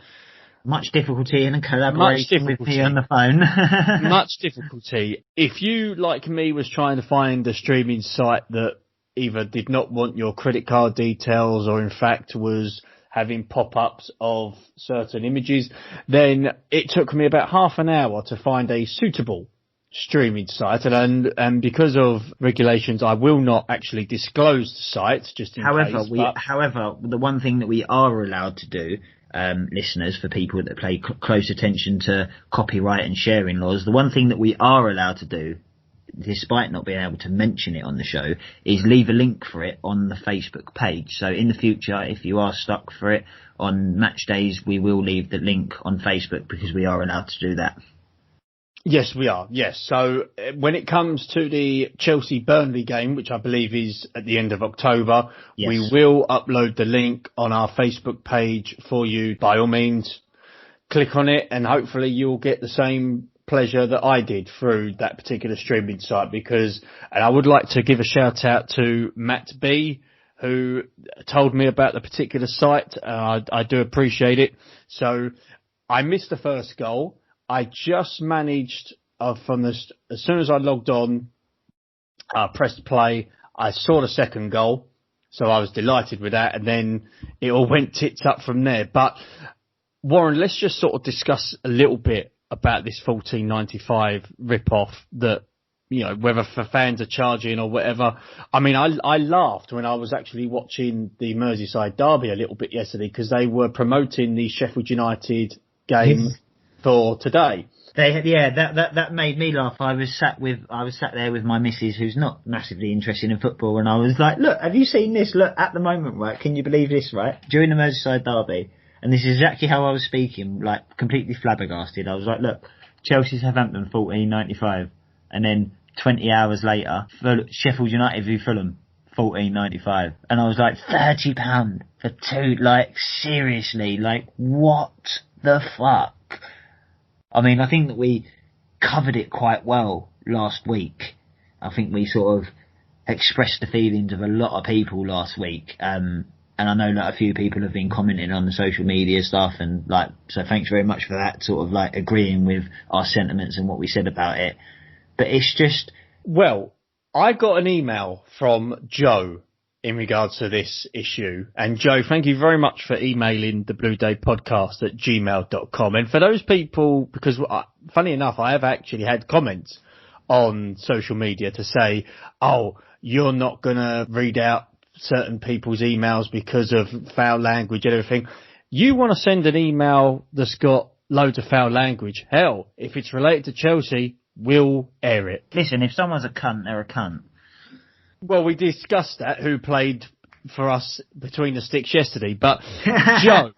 much difficulty in collaboration with me on the phone. Much difficulty. If you, like me, was trying to find a streaming site that either did not want your credit card details or in fact was having pop-ups of certain images, then it took me about half an hour to find a suitable streaming site. And because of regulations, I will not actually disclose the site, just in case. However, the one thing that we are allowed to do, listeners, for people that pay close attention to copyright and sharing laws, the one thing that we are allowed to do, despite not being able to mention it on the show, is leave a link for it on the Facebook page. So in the future, if you are stuck for it on match days, we will leave the link on Facebook because we are allowed to do that. Yes, we are. Yes. So when it comes to the Chelsea-Burnley game, which I believe is at the end of October, yes, we will upload the link on our Facebook page for you. By all means, click on it and hopefully you'll get the same pleasure that I did through that particular streaming site, and I would like to give a shout out to Matt B, who told me about the particular site. I do appreciate it. So I missed the first goal. I just managed as soon as I logged on, pressed play, I saw the second goal. So I was delighted with that. And then it all went tits up from there. But Warren, let's just sort of discuss a little bit about this $14.95 rip-off that, whether for fans are charging or whatever. I mean, I laughed when I was actually watching the Merseyside derby a little bit yesterday because they were promoting the Sheffield United game for today. That made me laugh. I was sat there with my missus, who's not massively interested in football, and I was like, look, have you seen this? Look, at the moment, right, can you believe this, right? During the Merseyside derby, and this is exactly how I was speaking, like, completely flabbergasted. I was like, look, Chelsea Southampton 14.95, and then 20 hours later, Sheffield United v Fulham 14.95, and I was like, £30 for two, like, seriously, like, what the fuck? I mean, I think that we covered it quite well last week. I think we sort of expressed the feelings of a lot of people last week. And I know that a few people have been commenting on the social media stuff, and like, so thanks very much for that, sort of like agreeing with our sentiments and what we said about it. But it's just... Well, I got an email from Joe in regards to this issue. And Joe, thank you very much for emailing the Blue Day podcast at gmail.com. And for those people, because funny enough, I have actually had comments on social media to say, oh, you're not going to read out certain people's emails because of foul language and everything. You want to send an email that's got loads of foul language. Hell, if it's related to Chelsea, we'll air it. Listen, if someone's a cunt, they're a cunt. Well, we discussed that, who played for us between the sticks yesterday, but Joe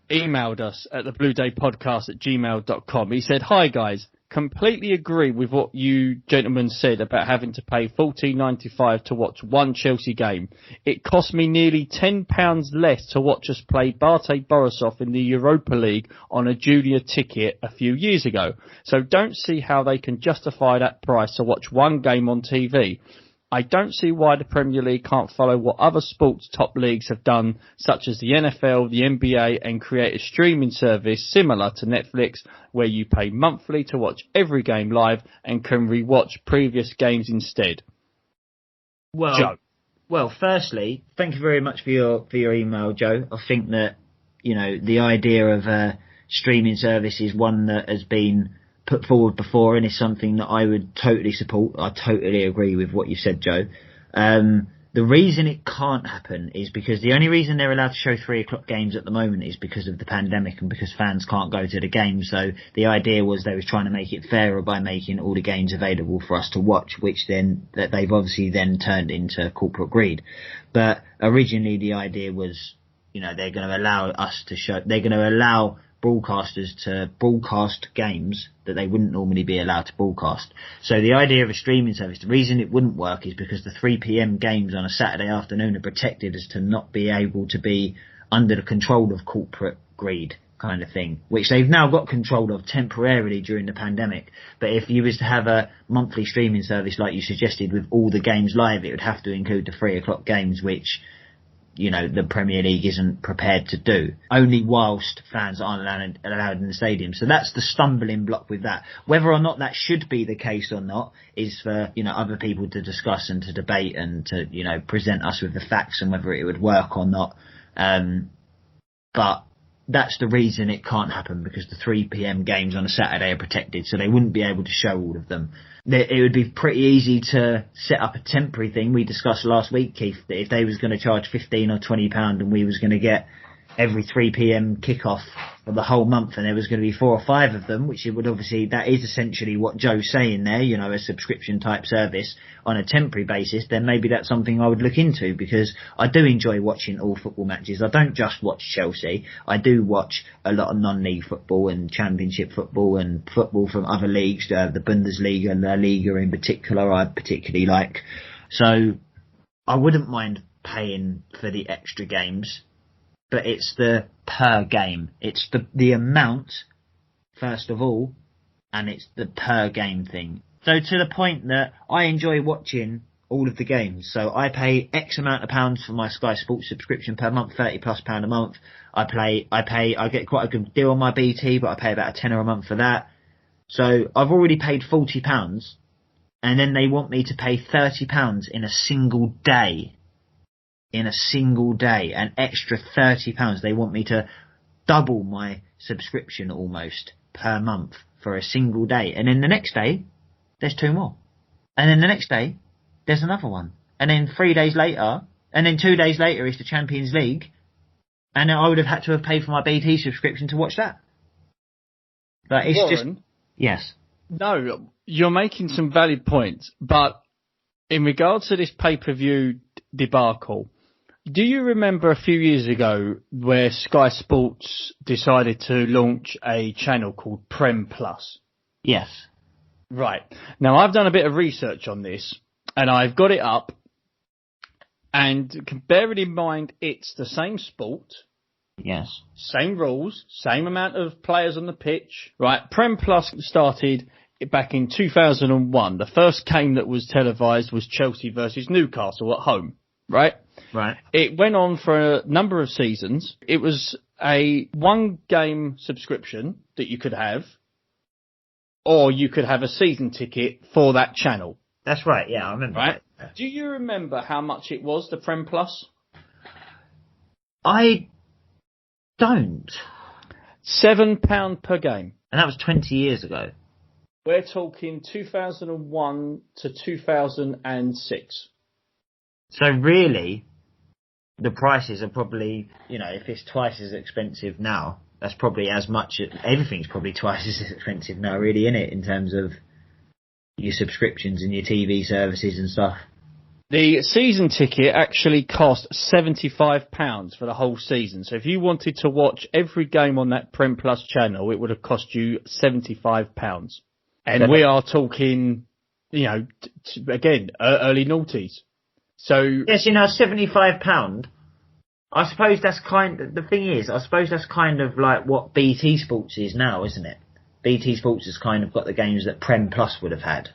emailed us at the Blue Day podcast at gmail.com. He said, hi guys, completely agree with what you gentlemen said about having to pay $14.95 to watch one Chelsea game. It cost me nearly £10 less to watch us play Bate Borisov in the Europa League on a junior ticket a few years ago. So don't see how they can justify that price to watch one game on TV. I don't see why the Premier League can't follow what other sports top leagues have done, such as the NFL, the NBA, and create a streaming service similar to Netflix, where you pay monthly to watch every game live and can rewatch previous games instead. Well, firstly, thank you very much for your email, Joe. I think that, you know, the idea of a streaming service is one that has been put forward before, and is something that I would totally support. I totally agree with what you said, Joe. The reason it can't happen is because the only reason they're allowed to show 3 o'clock games at the moment is because of the pandemic and because fans can't go to the games. So the idea was they was trying to make it fairer by making all the games available for us to watch, which then that they've obviously then turned into corporate greed. But originally the idea was, you know, they're going to allow broadcasters to broadcast games that they wouldn't normally be allowed to broadcast. So the idea of a streaming service, the reason it wouldn't work is because the 3 p.m. games on a Saturday afternoon are protected as to not be able to be under the control of corporate greed kind of thing, which they've now got control of temporarily during the pandemic. But if you was to have a monthly streaming service like you suggested with all the games live, it would have to include the 3 o'clock games, which, you know, the Premier League isn't prepared to do, only whilst fans aren't allowed in the stadium. So that's the stumbling block with that. Whether or not that should be the case or not is for, you know, other people to discuss and to debate and to, you know, present us with the facts and whether it would work or not. But that's the reason it can't happen, because the 3 p.m. games on a Saturday are protected, so they wouldn't be able to show all of them. It would be pretty easy to set up a temporary thing. We discussed last week, Keith, that if they was going to charge £15 or £20 and we was going to get every 3 p.m. kickoff for the whole month, and there was going to be 4 or 5 of them, which it would obviously, that is essentially what Joe's saying there, you know, a subscription type service on a temporary basis, then maybe that's something I would look into, because I do enjoy watching all football matches. I don't just watch Chelsea. I do watch a lot of non-league football and championship football and football from other leagues, the Bundesliga and La Liga in particular, I particularly like. So I wouldn't mind paying for the extra games, but it's the per game. It's the amount, first of all, and it's the per game thing. So to the point that I enjoy watching all of the games. So I pay X amount of pounds for my Sky Sports subscription per month, £30+ a month. I get quite a good deal on my BT, but I pay about a tenner a month for that. So I've already paid £40, and then they want me to pay £30 in a single day. In a single day, an extra £30. They want me to double my subscription almost per month for a single day. And then the next day, there's 2 more. And then the next day, there's another one. And then 3 days later, and then 2 days later is the Champions League. And I would have had to have paid for my BT subscription to watch that. But it's Warren, Yes. No, you're making some valid points, but in regards to this pay-per-view debacle, do you remember a few years ago where Sky Sports decided to launch a channel called Prem Plus? Yes. Right. Now, I've done a bit of research on this, and I've got it up, and bearing in mind it's the same sport, Yes. same rules, same amount of players on the pitch, right? Prem Plus started back in 2001. The first game that was televised was Chelsea versus Newcastle at home, right? Right. It went on for a number of seasons. It was a one-game subscription that you could have, or you could have a season ticket for that channel. That's right, yeah, I remember. Right? That. Do you remember how much it was, the Prem Plus? I don't. £7 per game. And that was 20 years ago. We're talking 2001 to 2006. So really, the prices are probably, if it's twice as expensive now, that's probably as much, everything's probably twice as expensive now, really, isn't it, in terms of your subscriptions and your TV services and stuff. The season ticket actually cost £75 for the whole season. So if you wanted to watch every game on that Prem Plus channel, it would have cost you £75. And we are talking, again, early noughties. So yes, £75. I suppose that's the thing is, I suppose that's kind of like what BT Sports is now, isn't it? BT Sports has kind of got the games that Prem Plus would have had.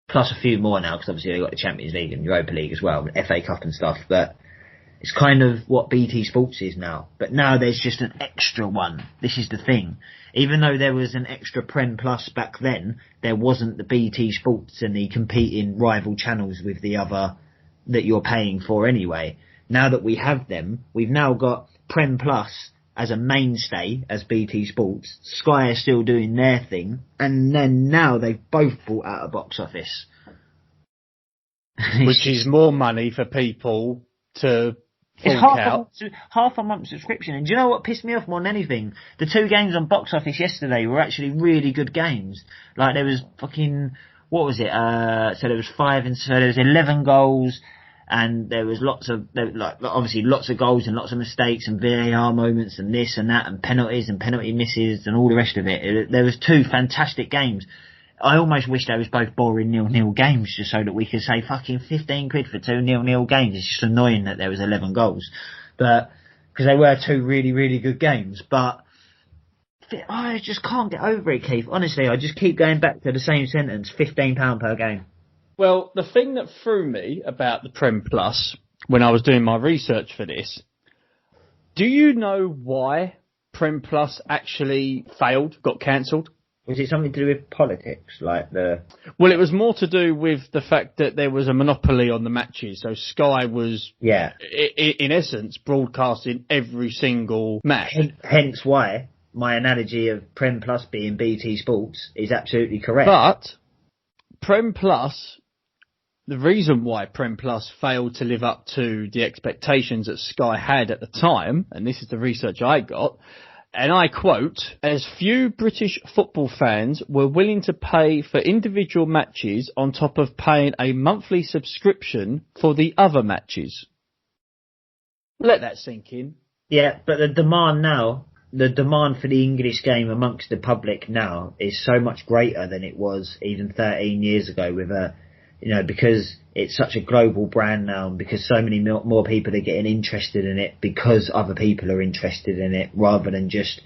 Plus a few more now, because obviously they've got the Champions League and Europa League as well, FA Cup and stuff, but it's kind of what BT Sports is now. But now there's just an extra one. This is the thing. Even though there was an extra Prem Plus back then, there wasn't the BT Sports and the competing rival channels with the other that you're paying for anyway. Now that we have them, we've now got Prem Plus as a mainstay as BT Sports. Sky are still doing their thing, and then now they've both bought out a box office. Which is more money for people to fork out. Half a month subscription. And do you know what pissed me off more than anything? The two games on box office yesterday were actually really good games. Like there was what was it? So there was 11 goals. And there was obviously lots of goals and lots of mistakes and VAR moments and this and that and penalties and penalty misses and all the rest of it. There was two fantastic games. I almost wish they was both boring 0-0 games just so that we could say fucking 15 quid for two 0-0 games. It's just annoying that there was 11 goals. But, because they were two really, really good games. But, I just can't get over it, Keith. Honestly, I just keep going back to the same sentence, £15 per game. Well, the thing that threw me about the Prem Plus when I was doing my research for this, do you know why Prem Plus actually failed, got cancelled? Was it something to do with politics, Well, it was more to do with the fact that there was a monopoly on the matches. So Sky was, in essence, broadcasting every single match. Hence why my analogy of Prem Plus being BT Sports is absolutely correct. But Prem Plus, the reason why Prem Plus failed to live up to the expectations that Sky had at the time, and this is the research I got, and I quote, as few British football fans were willing to pay for individual matches on top of paying a monthly subscription for the other matches. Let that sink in. Yeah, but the demand for the English game amongst the public now is so much greater than it was even 13 years ago with because it's such a global brand now and because so many more people are getting interested in it because other people are interested in it rather than just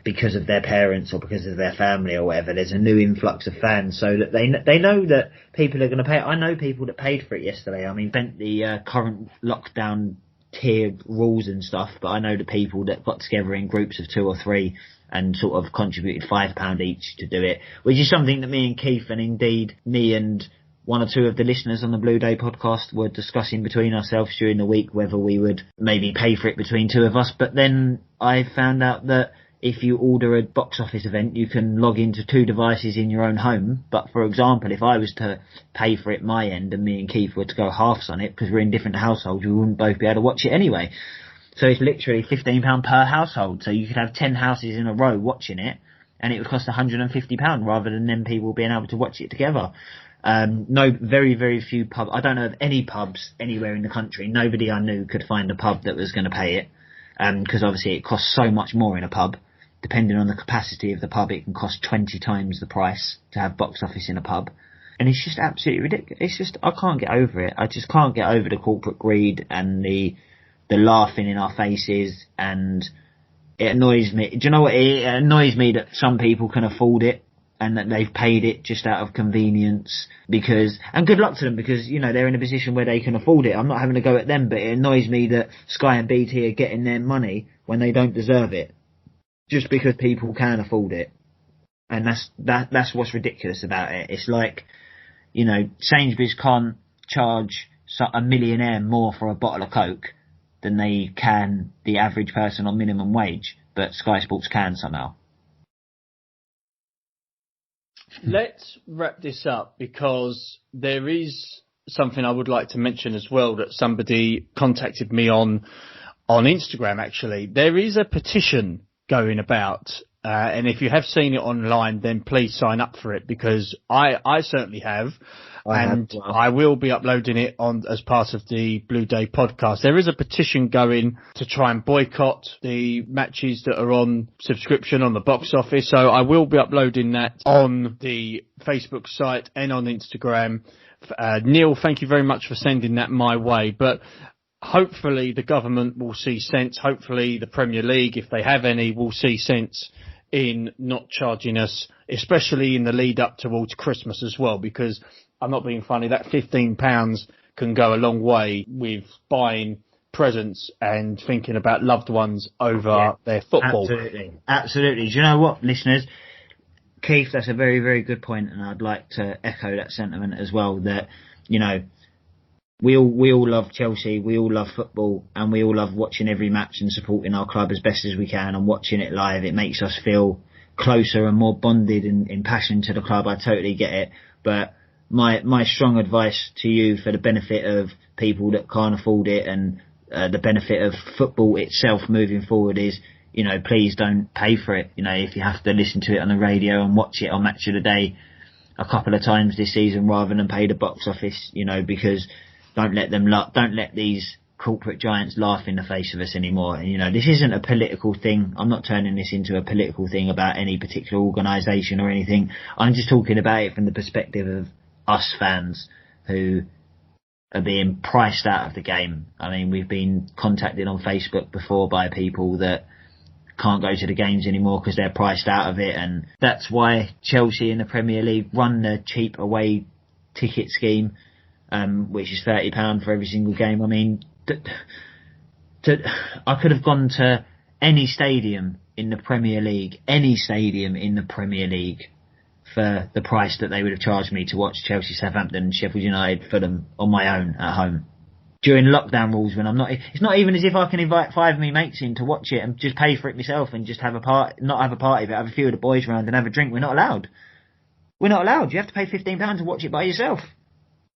because of their parents or because of their family or whatever. There's a new influx of fans so that they know that people are going to pay. I know people that paid for it yesterday. I mean, bent the current lockdown tiered rules and stuff, but I know the people that got together in groups of 2 or 3 and sort of contributed £5 each to do it, which is something that me and Keith and indeed me and 1 or 2 of the listeners on the Blue Day podcast were discussing between ourselves during the week whether we would maybe pay for it between 2 of us. But then I found out that if you order a box office event, you can log into 2 devices in your own home. But for example, if I was to pay for it my end and me and Keith were to go halves on it because we're in different households, we wouldn't both be able to watch it anyway. So it's literally £15 per household. So you could have 10 houses in a row watching it. and it would cost £150 rather than them people being able to watch it together. No, very, very few pubs. I don't know of any pubs anywhere in the country. Nobody I knew could find a pub that was going to pay it, because obviously it costs so much more in a pub. Depending on the capacity of the pub, it can cost 20 times the price to have box office in a pub. And it's just absolutely ridiculous. It's just, I can't get over it. I just can't get over the corporate greed and the laughing in our faces, and it annoys me. Do you know what? It annoys me that some people can afford it and that they've paid it just out of convenience, because, and good luck to them, because, you know, they're in a position where they can afford it. I'm not having to go at them, but it annoys me that Sky and BT are getting their money when they don't deserve it, just because people can afford it. And that's what's ridiculous about it. It's like, you know, Sainsbury's can't charge a millionaire more for a bottle of Coke than they can the average person on minimum wage, but Sky Sports can somehow. Let's wrap this up, because there is something I would like to mention as well that somebody contacted me on Instagram, actually. There is a petition going about, and if you have seen it online, then please sign up for it, because I certainly have. I will be uploading it on as part of the Blue Day podcast. There is a petition going to try and boycott the matches that are on subscription on the box office. So I will be uploading that on the Facebook site and on Instagram. Neil, thank you very much for sending that my way. But hopefully the government will see sense. Hopefully the Premier League, if they have any, will see sense in not charging us, especially in the lead up towards Christmas as well, because I'm not being funny, that £15 can go a long way with buying presents and thinking about loved ones over their football. Absolutely. Do you know what, listeners? Keith, that's a very, very good point, and I'd like to echo that sentiment as well, that, you know, we all love Chelsea, we all love football, and we all love watching every match and supporting our club as best as we can and watching it live. It makes us feel closer and more bonded in passion to the club. I totally get it. But my strong advice to you, for the benefit of people that can't afford it and the benefit of football itself moving forward, is, you know, please don't pay for it. You know, if you have to listen to it on the radio and watch it on Match of the Day a couple of times this season rather than pay the box office, you know, because don't let these corporate giants laugh in the face of us anymore. And, you know, this isn't a political thing. I'm not turning this into a political thing about any particular organisation or anything. I'm just talking about it from the perspective of us fans who are being priced out of the game. I mean, we've been contacted on Facebook before by people that can't go to the games anymore because they're priced out of it, and that's why Chelsea in the Premier League run the cheap away ticket scheme, which is £30 for every single game. I mean, I could have gone to any stadium in the Premier League, for the price that they would have charged me to watch Chelsea, Southampton, Sheffield United, Fulham on my own at home. During lockdown rules, when I'm not, it's not even as if I can invite 5 of me mates in to watch it and just pay for it myself and just have a party, not have a party, but have a few of the boys around and have a drink. We're not allowed. You have to pay £15 to watch it by yourself.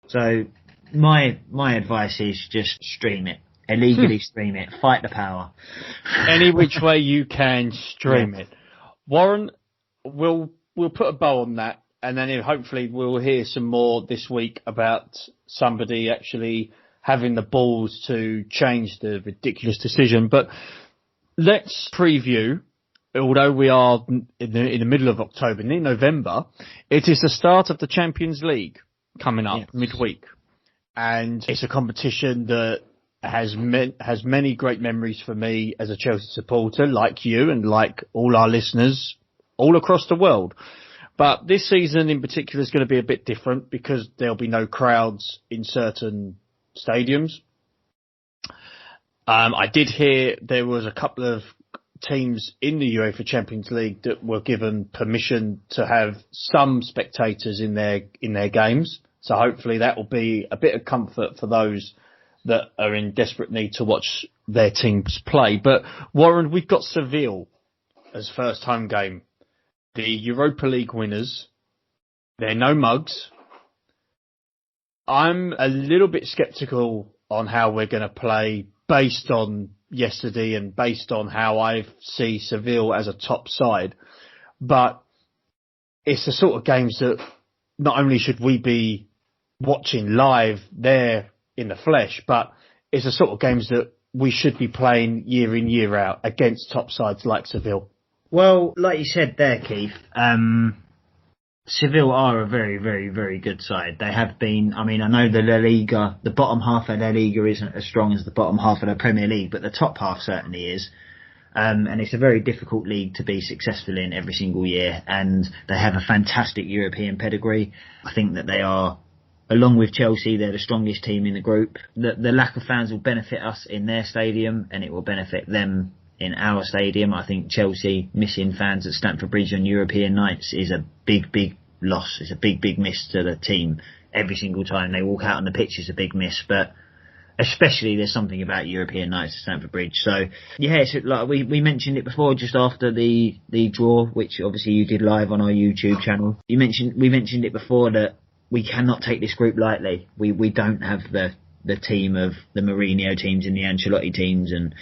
So my advice is just stream it. Illegally stream it. Fight the power. Any which way you can, stream it. Warren, we'll put a bow on that, and then hopefully we'll hear some more this week about somebody actually having the balls to change the ridiculous decision. But let's preview, although we are in the middle of October, near November, it is the start of the Champions League coming up midweek. And it's a competition that has many great memories for me as a Chelsea supporter, like you and like all our listeners all across the world. But this season in particular is going to be a bit different because there'll be no crowds in certain stadiums. I did hear there was a couple of teams in the UEFA Champions League that were given permission to have some spectators in their games. So hopefully that will be a bit of comfort for those that are in desperate need to watch their teams play. But Warren, we've got Seville as first home game. The Europa League winners. They're no mugs. I'm a little bit sceptical on how we're going to play based on yesterday and based on how I see Seville as a top side. but it's the sort of games that not only should we be watching live there in the flesh, but it's the sort of games that we should be playing year in, year out against top sides like Seville. Well, like you said there, Keith, Seville are a very, very, very good side. They have been, I mean, I know the La Liga, the bottom half of La Liga isn't as strong as the bottom half of the Premier League, but the top half certainly is. And it's a very difficult league to be successful in every single year. And they have a fantastic European pedigree. I think that they are, along with Chelsea, they're the strongest team in the group. The lack of fans will benefit us in their stadium, and it will benefit them in our stadium. I think Chelsea missing fans at Stamford Bridge on European nights is a big, big loss. It's a big, big miss to the team. Every single time they walk out on the pitch is a big miss, but especially there's something about European nights at Stamford Bridge. So yeah, it's like we mentioned it before, just after the draw, which obviously you did live on our YouTube channel. We mentioned it before that we cannot take this group lightly. We don't have the team of the Mourinho teams and the Ancelotti teams and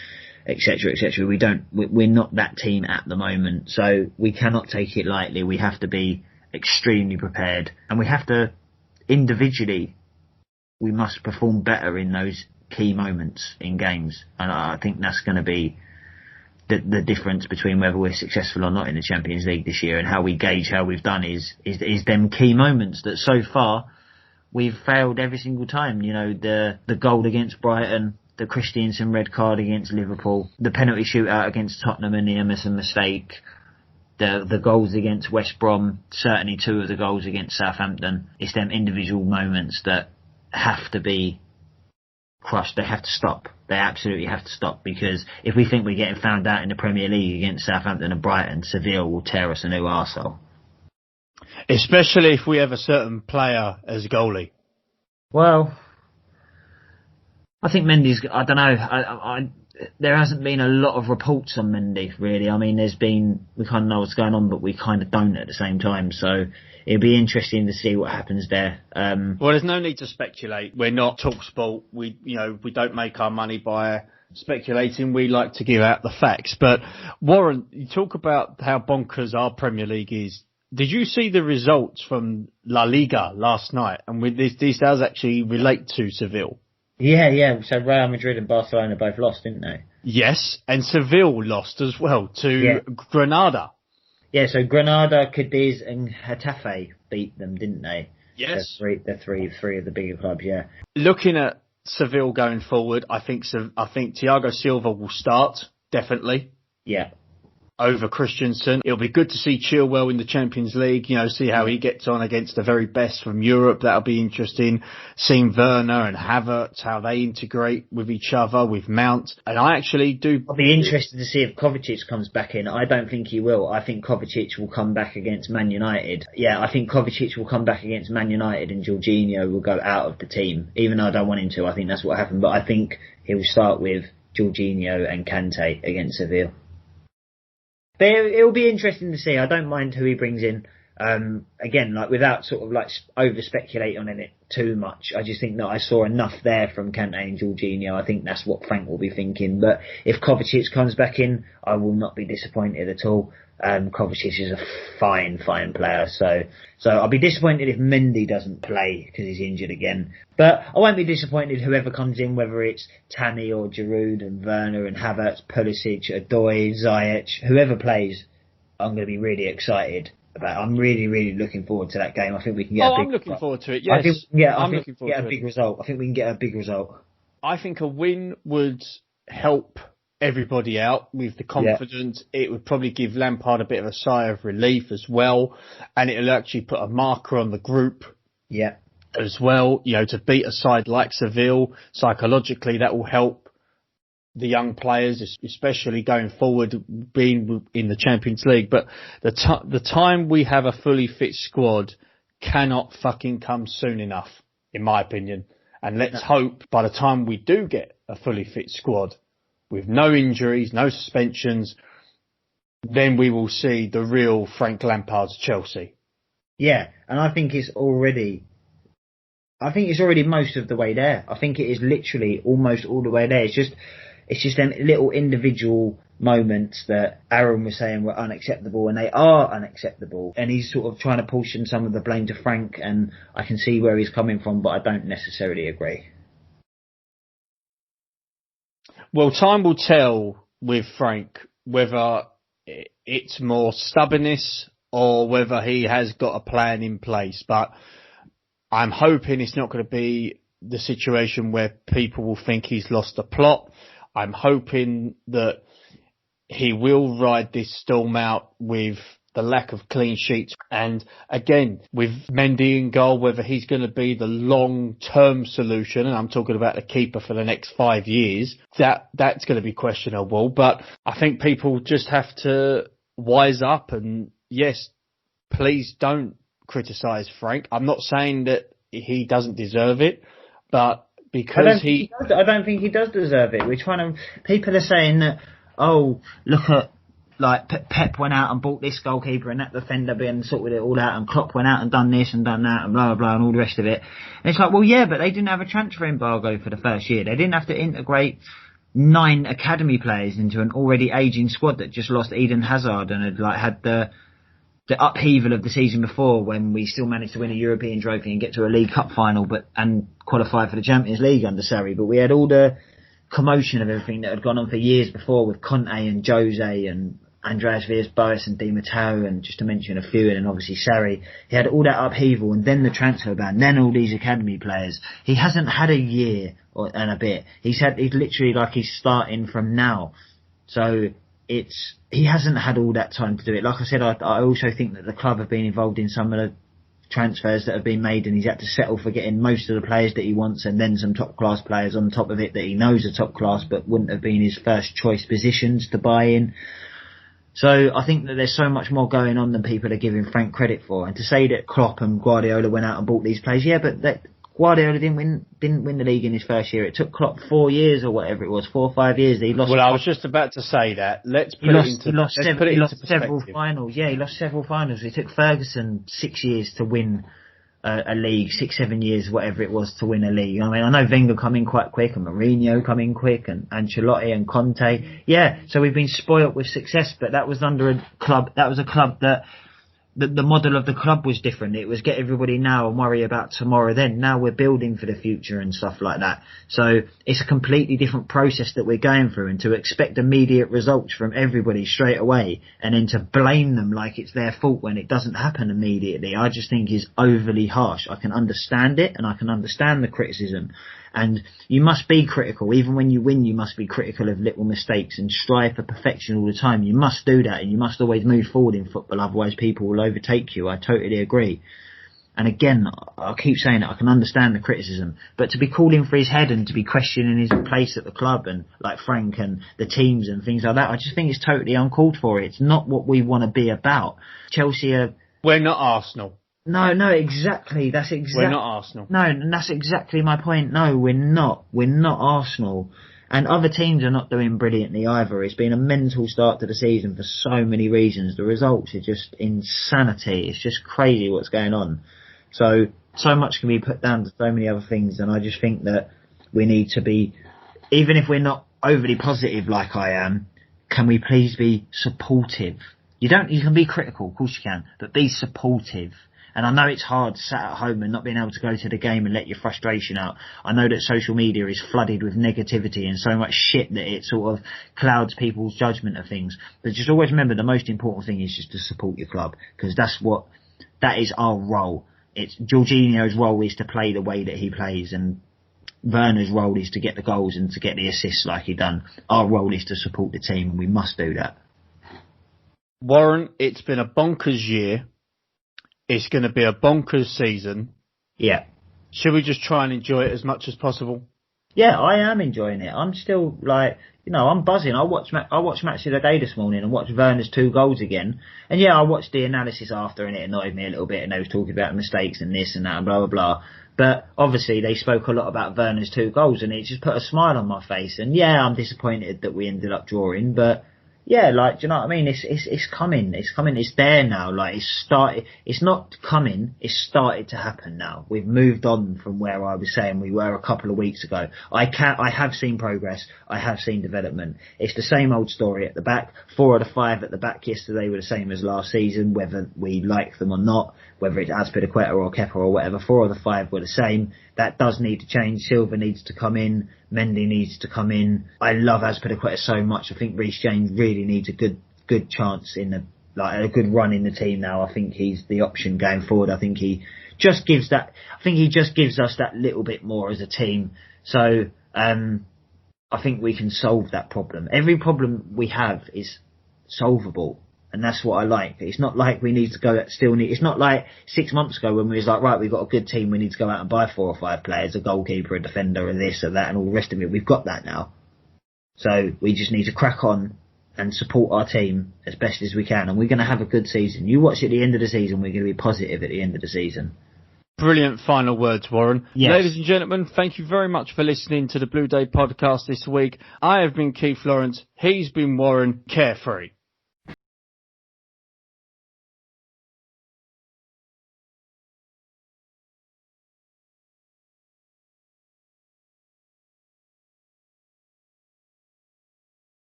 etc. etc. We're not that team at the moment, so we cannot take it lightly. We have to be extremely prepared, and we have to individually. We must perform better in those key moments in games, and I think that's going to be the difference between whether we're successful or not in the Champions League this year, and how we gauge how we've done is them key moments that so far we've failed every single time. You know, the goal against Brighton, the Christensen red card against Liverpool, the penalty shootout against Tottenham and the Emerson mistake, the goals against West Brom, certainly 2 of the goals against Southampton. It's them individual moments that have to be crushed. They have to stop. They absolutely have to stop, because if we think we're getting found out in the Premier League against Southampton and Brighton, Seville will tear us a new arsehole. Especially if we have a certain player as goalie. Well, I think Mendy's, I don't know, there hasn't been a lot of reports on Mendy, really. I mean, we kind of know what's going on, but we kind of don't at the same time. So it'll be interesting to see what happens there. Well, there's no need to speculate. We're not TalkSport. We don't make our money by speculating. We like to give out the facts. But Warren, you talk about how bonkers our Premier League is. Did you see the results from La Liga last night? And with this does actually relate to Seville. Yeah. So Real Madrid and Barcelona both lost, didn't they? Yes, and Seville lost as well to Granada. Yeah, so Granada, Cadiz and Getafe beat them, didn't they? Yes. They're three of the bigger clubs, yeah. Looking at Seville going forward, I think Thiago Silva will start, definitely. Yeah. Over Christensen. It'll be good to see Chilwell in the Champions League, see how he gets on against the very best from Europe. That'll be interesting. Seeing Werner and Havertz, how they integrate with each other, with Mount. And I actually do... I'll be interested to see if Kovacic comes back in. I don't think he will. I think Kovacic will come back against Man United. Yeah, I think Kovacic will come back against Man United and Jorginho will go out of the team. Even though I don't want him to, I think that's what happened. But I think he will start with Jorginho and Kante against Seville. But it'll be interesting to see. I don't mind who he brings in. Again, without sort of over speculating on it too much. I just think that I saw enough there from Kante and Jorginho. I think that's what Frank will be thinking. But if Kovacic comes back in, I will not be disappointed at all. Kovacic is a fine player. So I'll be disappointed if Mendy doesn't play because he's injured again. But I won't be disappointed whoever comes in, whether it's Tammy or Giroud and Werner and Havertz, Pulisic, Odoi, Ziyech, whoever plays. I'm going to be really excited about. I'm really, really looking forward to that game. I think we can get. I'm looking forward to it. Yes, I'm looking forward to a big result. I think we can get a big result. I think a win would help everybody out with the confidence. It would probably give Lampard a bit of a sigh of relief as well, and it'll actually put a marker on the group. Yeah. As well, to beat a side like Seville psychologically, that will help the young players, especially going forward, being in the Champions League. But the time we have a fully fit squad cannot fucking come soon enough, in my opinion. And let's hope by the time we do get a fully fit squad, with no injuries, no suspensions, then we will see the real Frank Lampard's Chelsea. Yeah, and I think it's already most of the way there. I think it is literally almost all the way there. It's just them little individual moments that Aaron was saying were unacceptable, and they are unacceptable. And he's sort of trying to portion some of the blame to Frank, and I can see where he's coming from, but I don't necessarily agree. Well, time will tell with Frank whether it's more stubbornness or whether he has got a plan in place. But I'm hoping it's not going to be the situation where people will think he's lost the plot. I'm hoping that he will ride this storm out with the lack of clean sheets. And again, with Mendy in goal, whether he's going to be the long-term solution, and I'm talking about the keeper for the next 5 years, that's going to be questionable. But I think people just have to wise up. And yes, please don't criticise Frank. I'm not saying that he doesn't deserve it, but because I don't think he does deserve it. We're trying to. People are saying that, oh, look at, like, Pep went out and bought this goalkeeper and that defender and sorted it all out, and Klopp went out and done this and done that and blah, blah, blah, and all the rest of it. And it's like, well, yeah, but they didn't have a transfer embargo for the first year. They didn't have to integrate 9 academy players into an already ageing squad that just lost Eden Hazard and had the upheaval of the season before, when we still managed to win a European trophy and get to a League Cup final and qualify for the Champions League under Sarri. But we had all the commotion of everything that had gone on for years before with Conte and Jose and Andreas Villas-Boas and Di Matteo, and just to mention a few, and then obviously Sarri. He had all that upheaval, and then the transfer ban, then all these academy players. He hasn't had a year and a bit. He's literally like he's starting from now. So he hasn't had all that time to do it. Like I said, I also think that the club have been involved in some of the transfers that have been made, and he's had to settle for getting most of the players that he wants, and then some top class players on top of it that he knows are top class but wouldn't have been his first choice positions to buy in. So I think that there's so much more going on than people are giving Frank credit for. And to say that Klopp and Guardiola went out and bought these players, yeah, but Guardiola didn't win the league in his first year. It took Klopp 4 years or whatever it was, 4 or 5 years. He lost. Well, I was just about to say that. He lost several finals. Yeah, he lost several finals. It took Ferguson 6 years to win a league, 6, 7 years, whatever it was, to win a league. I mean, I know Wenger come in quite quick, and Mourinho come in quick, and Ancelotti and Conte. Yeah, so we've been spoilt with success, but that was under a club. That was a club that. The model of the club was different. It was get everybody now and worry about tomorrow then. Now we're building for the future and stuff like that. So it's a completely different process that we're going through, and to expect immediate results from everybody straight away and then to blame them like it's their fault when it doesn't happen immediately, I just think is overly harsh. I can understand it, and I can understand the criticism. And you must be critical. Even when you win, you must be critical of little mistakes and strive for perfection all the time. You must do that, and you must always move forward in football, otherwise people will overtake you. I totally agree. And again, I keep saying it, I can understand the criticism. But to be calling for his head and to be questioning his place at the club, and like Frank and the teams and things like that, I just think it's totally uncalled for. It's not what we want to be about. Chelsea are... We're not Arsenal. No, exactly. We're not Arsenal. No, and that's exactly my point. No, we're not. We're not Arsenal. And other teams are not doing brilliantly either. It's been a mental start to the season for so many reasons. The results are just insanity. It's just crazy what's going on. So much can be put down to so many other things, and I just think that we need to be, even if we're not overly positive like I am, can we please be supportive? You can be critical, of course you can, but be supportive. And I know it's hard sat at home and not being able to go to the game and let your frustration out. I know that social media is flooded with negativity and so much shit that it sort of clouds people's judgment of things. But just always remember, the most important thing is just to support your club, because that is our role. It's Jorginho's role is to play the way that he plays, and Werner's role is to get the goals and to get the assists like he done. Our role is to support the team, and we must do that. Warren, it's been a bonkers year. It's going to be a bonkers season. Yeah. Should we just try and enjoy it as much as possible? Yeah, I am enjoying it. I'm still I'm buzzing. I watched Match of the Day this morning and watched Werner's 2 goals again. And yeah, I watched the analysis after, and it annoyed me a little bit, and they was talking about mistakes and this and that and blah, blah, blah. But obviously they spoke a lot about Werner's 2 goals, and it just put a smile on my face. And yeah, I'm disappointed that we ended up drawing, but Yeah, like, do you know what I mean? It's coming. It's coming. It's there now. Like, it's started. It's not coming. It's started to happen now. We've moved on from where I was saying we were a couple of weeks ago. I have seen progress. I have seen development. It's the same old story at the back. 4 of the 5 at the back yesterday were the same as last season, whether we like them or not, whether it's Azpilicueta or Kepa or whatever. 4 of the 5 were the same. That does need to change. Silva needs to come in. Mendy needs to come in. I love Azpilicueta so much. I think Reece James really needs a good chance in a good run in the team now. I think he's the option going forward. I think he just gives us that little bit more as a team. So I think we can solve that problem. Every problem we have is solvable. And that's what I like. It's not like we need to go it's not like 6 months ago when we was like, right, we've got a good team, we need to go out and buy 4 or 5 players, a goalkeeper, a defender, and this and that and all the rest of it. We've got that now. So we just need to crack on and support our team as best as we can. And we're going to have a good season. You watch at the end of the season, we're going to be positive at the end of the season. Brilliant final words, Warren. Yes. Ladies and gentlemen, thank you very much for listening to the Blue Day podcast this week. I have been Keith Lawrence. He's been Warren Carefree.